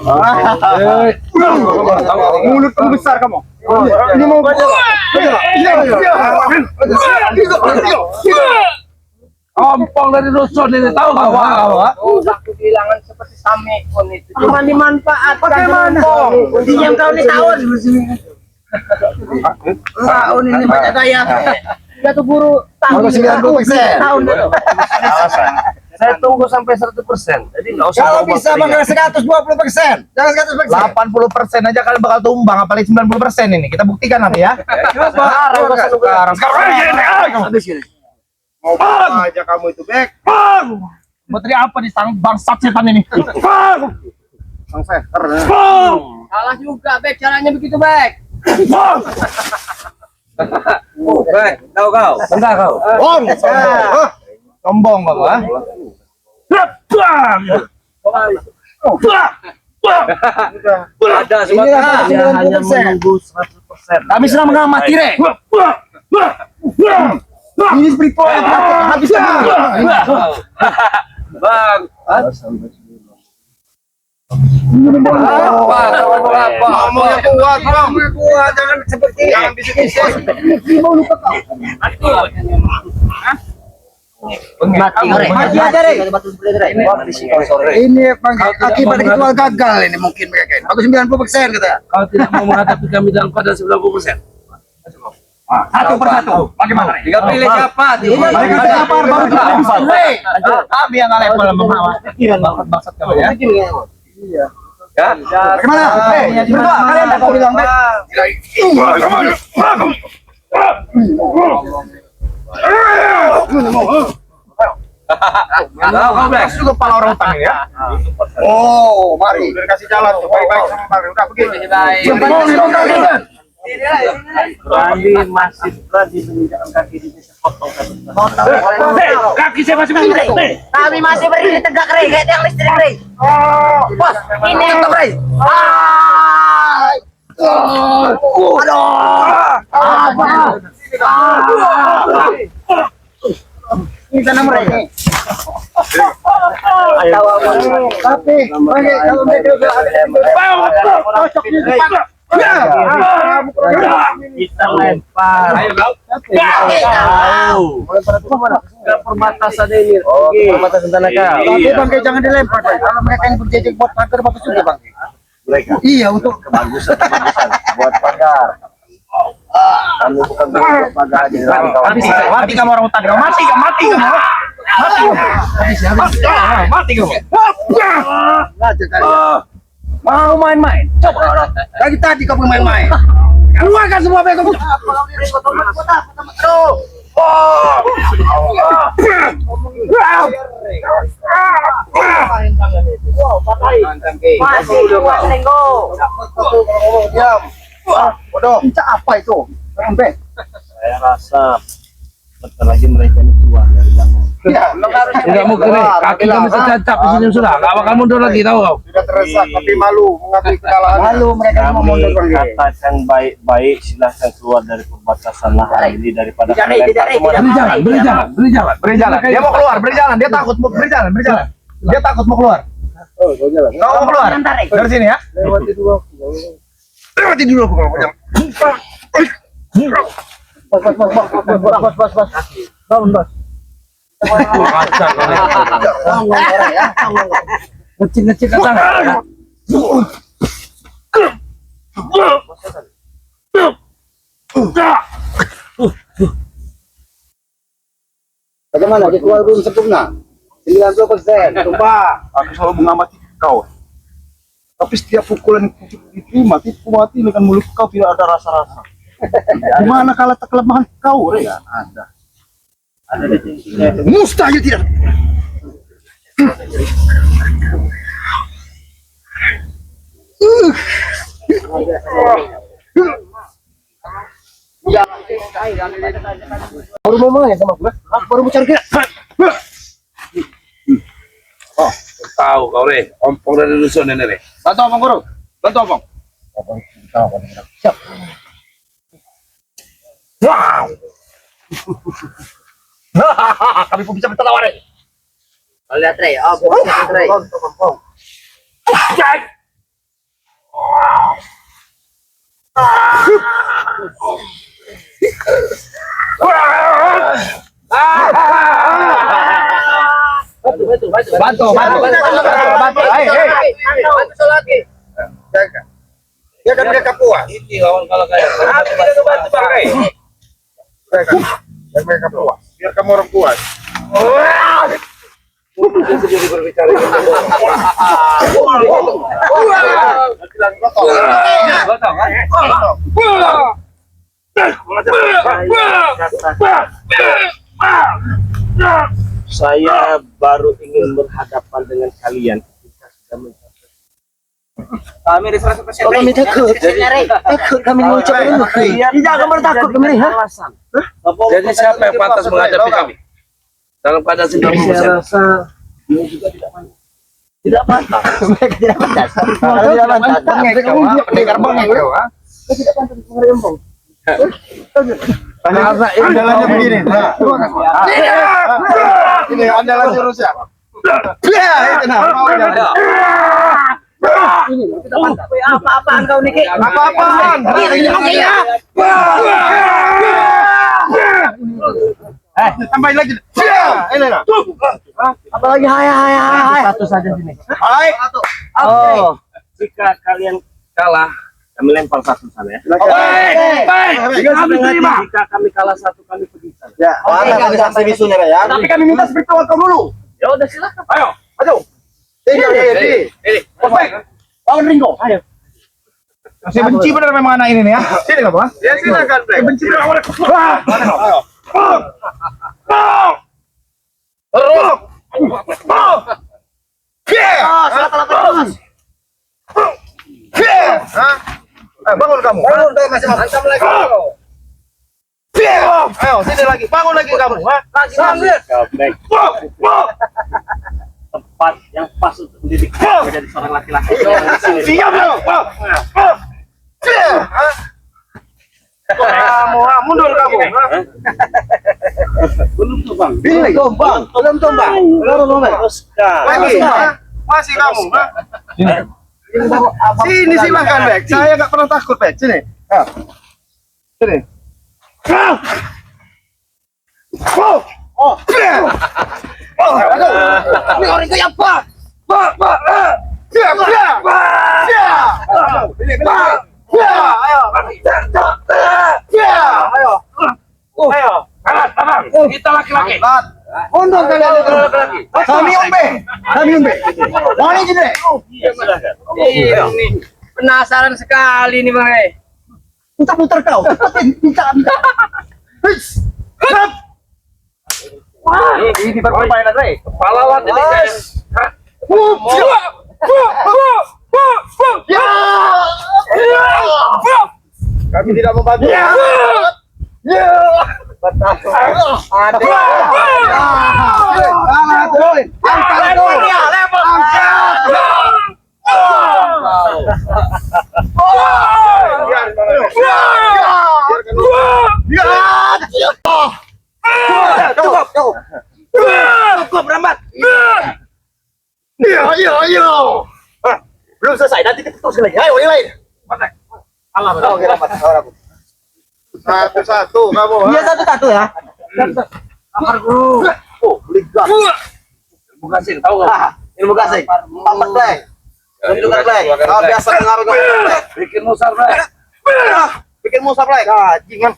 Speaker 2: mulut kamu besar kamu. Ini mau baca.
Speaker 3: Ompong dari dusun ini tahu kau? Udah kehilangan seperti sami pun itu. Cuma dimanfaatkan.
Speaker 2: Bagaimana?
Speaker 5: Diam kau nih tahun. Tahun ini banyak gaya. Jatuh guru tahun
Speaker 2: 90%.
Speaker 5: tahun itu.
Speaker 1: Alasan. Saya tunggu sampai 100%. Jadi nggak usah
Speaker 2: Kalau
Speaker 1: ngomong
Speaker 2: bisa
Speaker 1: keringat.
Speaker 2: bangga 120%. Jangan 100%.
Speaker 3: 80% aja kalian bakal tumbang, apalagi 90% ini. Kita buktikan nanti ya. Sekarang.
Speaker 4: Mau apa aja kamu itu, Bek?
Speaker 3: Menteri apa nih bangsat setan ini?
Speaker 4: Bang Seher.
Speaker 3: Salah juga, Bek. Caranya begitu, Bek. Bek, tahu kau?
Speaker 2: Enggak kau.
Speaker 4: Om,
Speaker 3: Sombong kau, ha? Ada
Speaker 2: Inilah
Speaker 1: Dia hanya
Speaker 2: 90%.
Speaker 1: menunggu 100%.
Speaker 3: Kami sedang mengamati, Re.
Speaker 2: Ini seperti poin habis
Speaker 3: Bang,
Speaker 4: Ngomongnya kuat, Bang.
Speaker 2: Kuat, jangan seperti
Speaker 4: Jangan bisik-bisik.
Speaker 5: Mati
Speaker 2: aja, Rey. Ini akibat ritual gagal ini mungkin mereka ini. Bagus 90% kata.
Speaker 6: Kalau tidak mau menghadapi kami dalam keadaan 90%.
Speaker 2: Satu persatu. Bagaimana? Rey?
Speaker 3: Tinggal pilih siapa?
Speaker 2: Mereka terkapar baru kita habiskan, Rey.
Speaker 3: Kami yang level memawas. Bangsat kamu ya.
Speaker 2: Iya.
Speaker 3: Ya.
Speaker 2: Bagaimana? Rey, berdua kalian tak kau bilang, Rey.
Speaker 4: Juga kepala orang utang ini ya.
Speaker 2: Oh, mari.
Speaker 4: Udah dikasih jalan tuh, baik-baik sama Bang. Udah begini.
Speaker 1: Berani masih berani menginjakkan kaki di desa potong
Speaker 6: Kaki saya masih menginjak.
Speaker 5: Kami masih berdiri tegak, Rey. Kayak yang listrik, Rey. Bos, ini untuk Rey.
Speaker 2: Ini tanam, Rey. Tapi, kalau mereka cocok di depan.
Speaker 1: kita lempar.
Speaker 3: Ayo, Bang.
Speaker 1: Ke perbatasan ini.
Speaker 3: Perbatasan Tanaka.
Speaker 2: Tapi Bang, jangan dilempar, Bang. Kalau mereka yang berjejer buat pagar bagus juga, Bang.
Speaker 3: Mereka
Speaker 2: Iya, untuk
Speaker 3: kebagusan buat pagar. Kami bukan buat pagar aja.
Speaker 4: Mati kamu orang utang. Mati kamu. Mati kamu.
Speaker 2: mau main-main. Coba. Lagi tadi kamu main-main. Keluarkan semua bego.
Speaker 5: Masih kuat, Nenggo.
Speaker 2: Diam. Bodoh. Ini apa itu? Sampai.
Speaker 1: Saya rasa bentar lagi mereka ini keluar dari belakang.
Speaker 2: Ya,
Speaker 6: Tidak mungkin nih. Kaki kami tercancap di sini sudah. Gak bakal mundur lagi tahu kau.
Speaker 4: Sudah terdesak tapi malu mengakui kekalahan.
Speaker 2: lalu mereka mau
Speaker 1: Kami
Speaker 2: mundur lagi.
Speaker 1: katakan baik-baik, silahkan keluar dari perbatasan lahan ini daripada
Speaker 5: Tidak,
Speaker 1: kalian
Speaker 5: tidak,
Speaker 1: semua.
Speaker 5: tidak.
Speaker 6: Beri jalan.
Speaker 4: Beri jalan. Dia mau keluar, beri jalan. Dia takut mau beri jalan. Dia takut mau keluar.
Speaker 2: Oh, mau jalan.
Speaker 4: Kau mau keluar?
Speaker 5: Bentar, Rey.
Speaker 4: Dari sini ya.
Speaker 2: Lewati dulu.
Speaker 4: Lewati dulu aku kalau mau jalan.
Speaker 2: Bos. Bangun, Bos.
Speaker 6: Ngecik datang.
Speaker 2: Bagaimana? Keluar belum sempurna. 90%. Coba.
Speaker 4: Aku selalu mengamati kau. Tapi setiap pukulan itu mati dengan mulut kau tidak ada rasa-rasa. Di mana kalau kelemahan kau, Rey? Ada. Mustahil tidak.
Speaker 2: Baru mau main sama gue. Baru mau cari kira.
Speaker 6: Tahu kau Re, ompong dari dusun ini Re.
Speaker 4: Bantu Abang Guru. Bantu Abang.
Speaker 2: Siap.
Speaker 4: Kami pun bisa bertawar, Rey.
Speaker 5: Lihat, Rey. Oh, bos, Rey.
Speaker 4: Bantu. Hei.
Speaker 5: Bantu lagi.
Speaker 4: Jaga. Dia kan mereka puas.
Speaker 6: Ini lawan kalau kayak.
Speaker 4: Kami tidak bantu Bang Rey. Jaga. Biar mereka puas. Biar kamu orang puas.
Speaker 1: Saya baru ingin berhadapan dengan kalian ketika sudah mencapai.
Speaker 5: Kami di 100%.
Speaker 2: Oh, kami takut. Takut kami mengucap ini. Tidak kamu takut kami.
Speaker 1: Alasan.
Speaker 6: Jadi siapa yang pantas menghadapi kami? Dalam keadaan 90%.
Speaker 1: Saya rasa dia juga tidak pantas.
Speaker 2: Mereka tidak pantas. Kalau tidak pantas,
Speaker 4: Pendekar bangeng kau, ha?
Speaker 2: tidak pantas menghadapi Bang.
Speaker 4: Andalannya begini. Nah, ini andalan jurus ya. Ya, itu nah. Mau jalan.
Speaker 5: Apa-apaan kau nih, Ki?
Speaker 3: Apa-apaan? Tambahin lagi. Ini lah.
Speaker 5: Apa lagi? Hai.
Speaker 6: Satu saja sini.
Speaker 3: Hai.
Speaker 1: Oh, jika kalian kalah, kami lempar satu sana ya.
Speaker 6: Baik, kami terima.
Speaker 1: Jika kami kalah satu, kami pergi sana.
Speaker 3: Ya, kami saksi bisunya ya. Tapi kami minta sepiritual kau dulu.
Speaker 1: Ya udah silakan.
Speaker 3: Ayo, maju. Ini. Perfect. Lawan Ringo. Ayo. Saya benci benar memang anak ini nih ya. Sini kamu, ha? Ya silakan, Black. Benci benar awalnya. Ayo. Bangun kamu. Bangun, masih ancam lagi. Ayo, sini lagi. Bangun lagi kamu, ha?
Speaker 1: Baik. Tempat yang pas untuk mendidik menjadi seorang laki-laki.
Speaker 3: Siap, ayo. Kamu, mundur kamu.
Speaker 1: Belum tuh bang.
Speaker 3: Belum tumbang.
Speaker 1: Teruskan.
Speaker 3: Lagi, masih kamu. Sini silakan, Bek. Saya nggak pernah takut, Bek. Sini. Sini.
Speaker 5: Ini orang itu apa?
Speaker 6: Kita laki-laki.
Speaker 3: Mundur kalian laki-laki. Kami umbe. Mau ini deh.
Speaker 1: Iya, silakan.
Speaker 5: Ini penasaran sekali nih, Bang.
Speaker 3: Putar kau. Minta. Ini baru permainan, Rey.
Speaker 6: Kepala lah jadi guys.
Speaker 3: Kami tidak membantu.
Speaker 5: Cukup, Rambat.
Speaker 3: Belum selesai, nanti kita terus lagi. Ayo, yang lain. Satu-satu kamu.
Speaker 5: Iya, satu-satu ya.
Speaker 3: Oh, beli gas.
Speaker 6: Bukan sih, tahu nggak?
Speaker 3: Ilmu gasing. Empat play. Tunjukkan play. Kau biasa mengaruh ke play.
Speaker 6: Bikin musar, Bray.
Speaker 3: Bikin musa play. Kajingan.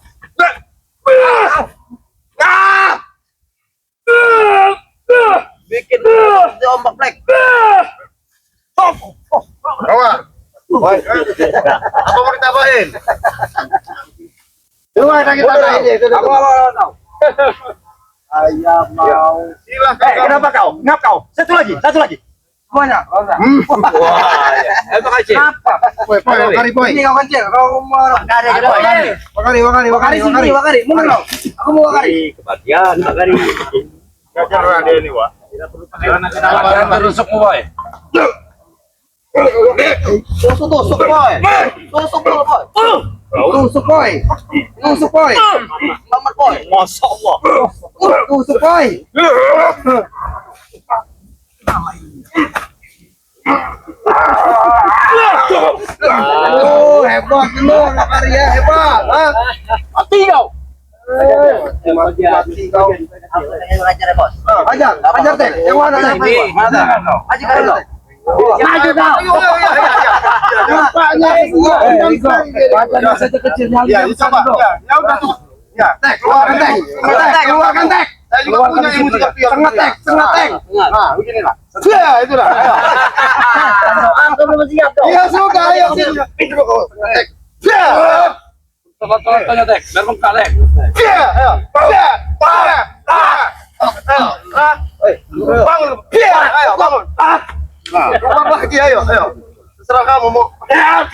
Speaker 3: Bikin di ombak play. Kawan. Woi. Apa mau ditambahin? Coba kita lain. Apa? Ayam mau. Silakan. Kenapa kau? Ngap kau? Satu lagi. Semuanya.
Speaker 1: Terima kasih.
Speaker 3: Apa? Wakari boy. Ini kau kencing. Kau mau wakari. Mundur kau. Aku mau wakari.
Speaker 1: Kebagian, Bakari.
Speaker 3: Gajar ada ini, Wak.
Speaker 1: Tidak perlu pakai anak-anak.
Speaker 6: Jangan terusuk, boy.
Speaker 3: Tusuk boy. Tusuk boy. Mamat boy.
Speaker 1: Masya Allah.
Speaker 3: Tusuk boy. Oh, hebat lu, karya hebat. Mati kau. Mati kau. Ajar teh. Yang mana teh? Ajar kau.
Speaker 5: Maju kau.
Speaker 6: Badan saja kecil,
Speaker 3: Ya, coba. Ya udah tuh. Ya, tek, keluarkan tek. Saya juga punya ilmu setengah tek. Nah, beginilah. Ya, itulah. Ayo.
Speaker 5: Antum belum siap dong.
Speaker 3: Iya, sudah, ayo sini. Itu kok. Tek. Ya.
Speaker 6: tolong tanya Tek, biar lengkap Tek.
Speaker 3: Ya, ayo. Ya. Ayo. Bangun. Ya, ayo, bangun. Bangun lagi, ayo. Terserah kamu mau. Ya.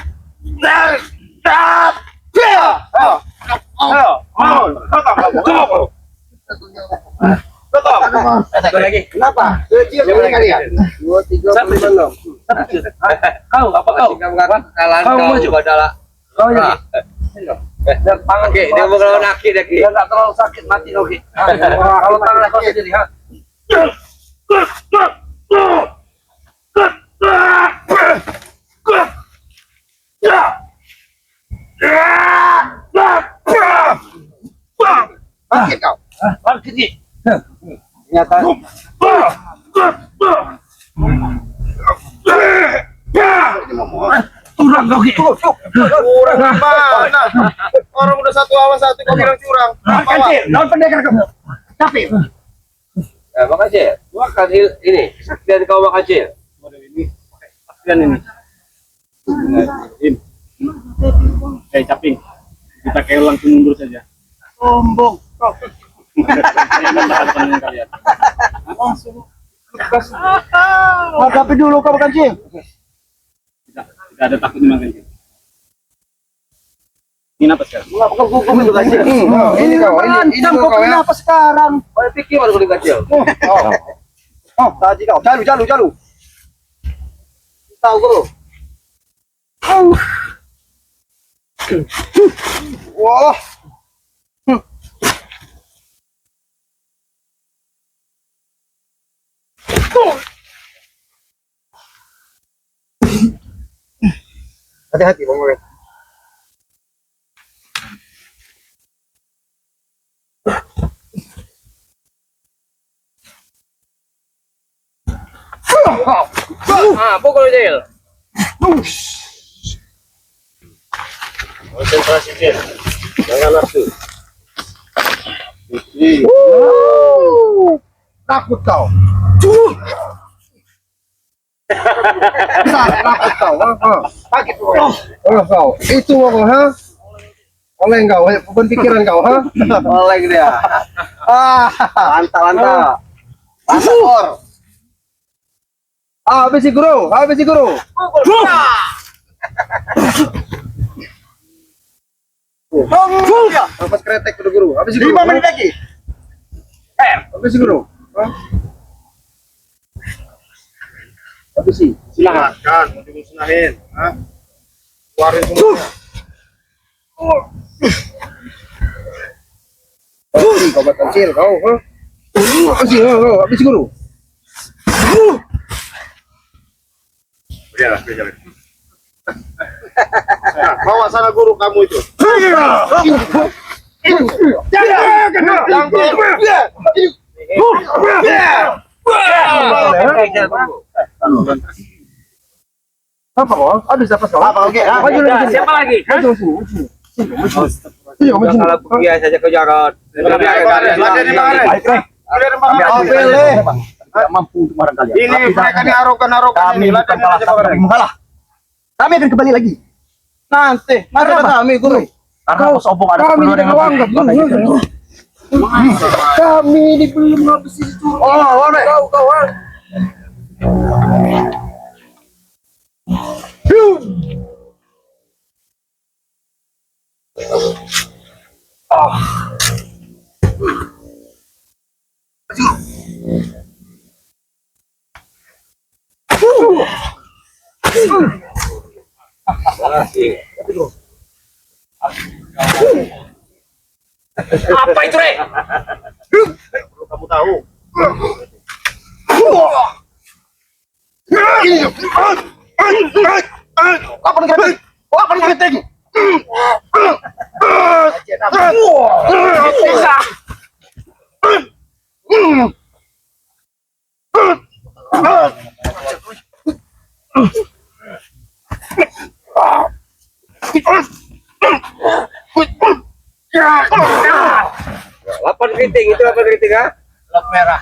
Speaker 3: Ayo. Ayo, bangun. Coba. Betul.
Speaker 6: Satu lagi.
Speaker 3: Kenapa? Jangan kalian. 2, 3,
Speaker 6: Satu belum. Kau apa kau? Kau maju. Kau ya. Dan tangan Ki, dia mau kalau naki dia Ki. Dia enggak terlalu sakit mati kau Ki. Kalau tangan kau sendiri ha.
Speaker 2: Nyata.
Speaker 6: Curang kau ki.
Speaker 4: Curang mana? Orang udah satu awas satu kau bilang curang.
Speaker 6: Kecil, lawan pendekar kamu. Tapi. Makasih. Makan ini. Saktian kau makasih.
Speaker 4: Sekian ini. Caping. Kita kayak langsung mundur saja.
Speaker 2: Sombong.
Speaker 4: Kalian.
Speaker 2: Hadapi dulu kau kancing.
Speaker 4: Tidak ada takut memang kan. Ini apa sekarang?
Speaker 2: Ini kau, ini kau kenapa sekarang?
Speaker 6: Kau pikir baru kulit kecil.
Speaker 2: Oh, tadi kau, jalu. Tahu kau. Wah. Hati-hati, Bang Owen.
Speaker 6: Pukul Jil.
Speaker 1: Konsentrasi Cil. Jangan nafsu.
Speaker 2: Takut kau. Takut kau. Sakit kau. Itu kau, ha? Oleh kau, beban pikiran kau, ha?
Speaker 3: Oleh dia. Lanta. Pasor.
Speaker 2: Habis si guru. Lepas kretek udah guru. Habis si guru. 5 menit lagi. Habis si guru. Habis si.
Speaker 4: Silakan, mau dimusnahin. Keluarin semuanya.
Speaker 2: Kau buat kecil kau, ha? Habis si guru.
Speaker 4: Biarlah. Nah, bawa sana guru kamu itu.
Speaker 2: Apa kau? Habis apa kau? Apa oke?
Speaker 6: Siapa lagi? Kalau biasa saja kau jangan.
Speaker 2: Tidak mampu untuk marah kalian.
Speaker 4: Ini mereka ini arogan.
Speaker 2: Kami bukan kalah, kami mengalah. Kami akan kembali lagi. Nanti, ada kami, guru. Karena sombong ada keperluan yang lebih. Kami ini belum habis itu. Kau.
Speaker 6: Apa itu, Re?
Speaker 4: Perlu kamu tahu.
Speaker 2: Apa nih kretek?
Speaker 6: Lapan keriting itu apa keriting, ha?
Speaker 3: Lap merah.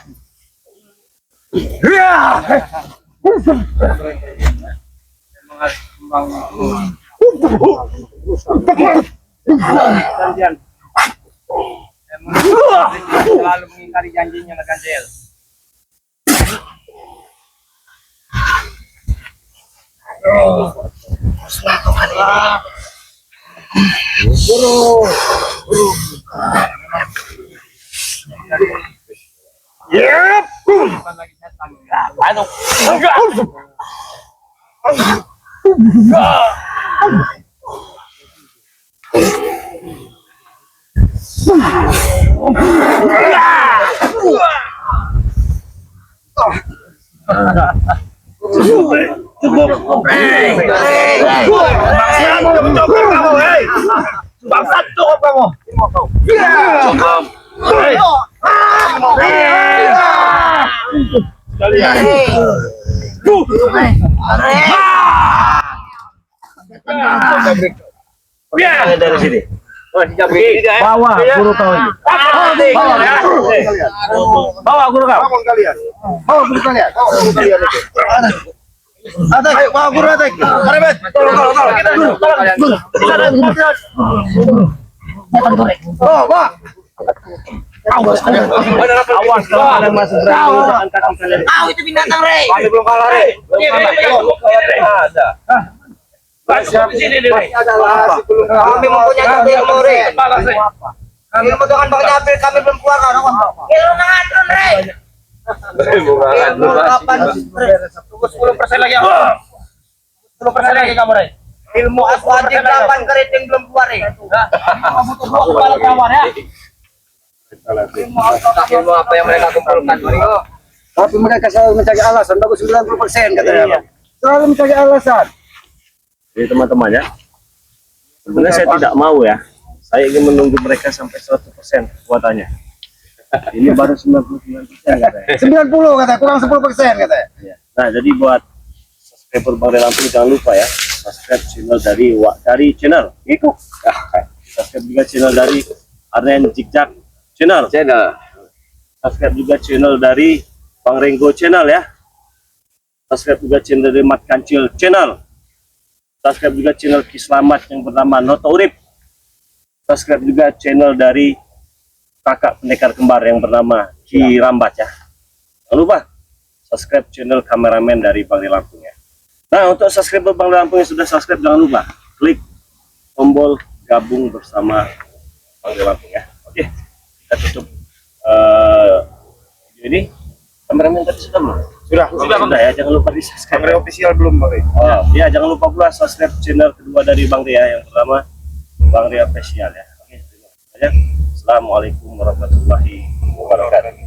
Speaker 3: Selalu mengingkari janjinya dengan Jel.
Speaker 4: Cukup.
Speaker 1: kalian. Ya, dari sini.
Speaker 4: Bawa guru kau ini.
Speaker 1: Bawa guru kau.
Speaker 4: Bangun kalian. Bawa guru kalian. Bawa guru kalian itu. Ayo bawa guru atas. Mari bet. Tolong. Bawa.
Speaker 1: Awas kalau kalian masih berani menginjakkan kaki kalian.
Speaker 5: Kau itu binatang, Rey.
Speaker 3: Kami belum kalah, Rey.
Speaker 6: Ada.
Speaker 3: Kami mempunyai ilmu, Rey. Ilmu dengan Bang Jabil kami belum keluarkan.
Speaker 5: Ilmu mengatron, Rey.
Speaker 3: Ilmu kapan? Tunggu 10% lagi. 10% lagi kamu, Rey. Ilmu aswajib 8 keriting belum keluar, Rey. Kepala kawan ya. Ilmu apa yang mereka kumpulkan, Rio?
Speaker 2: Tapi mereka selalu mencari alasan, bagus 90% katanya. Selalu mencari alasan.
Speaker 1: Jadi teman-teman ya, sebenarnya saya tidak mau ya. Saya ingin menunggu mereka sampai 100% kekuatannya. Ini baru 99% katanya.
Speaker 2: 90 katanya, kurang 10% katanya.
Speaker 1: Ya. Nah, jadi buat subscriber Bang Ray Lampung jangan lupa ya, subscribe channel dari channel itu. Subscribe juga channel dari Arnen Jigjack channel. Subscribe juga channel dari Bang Renggo channel ya. Subscribe juga channel dari Mat Kancil channel. Subscribe juga channel Kislamat yang bernama Noto Urip. Subscribe juga channel dari kakak pendekar kembar yang bernama Ki Rambat ya. Jangan lupa subscribe channel kameramen dari Bang Ray Lampung ya. Nah, untuk subscriber Bang Ray Lampung yang sudah subscribe, jangan lupa klik tombol gabung bersama Bang Ray Lampung ya. Oke, kita tutup video ini. Kameramen tadi sudah belum? Sudah ya, jangan lupa di subscribe.
Speaker 4: Kamera official belum, Bang Ray?
Speaker 1: Oh ya, jangan lupa pula subscribe channel kedua dari Bang Ray ya, yang pertama Bang Ray Official ya. Oke, terima kasih banyak. Assalamualaikum warahmatullahi wabarakatuh.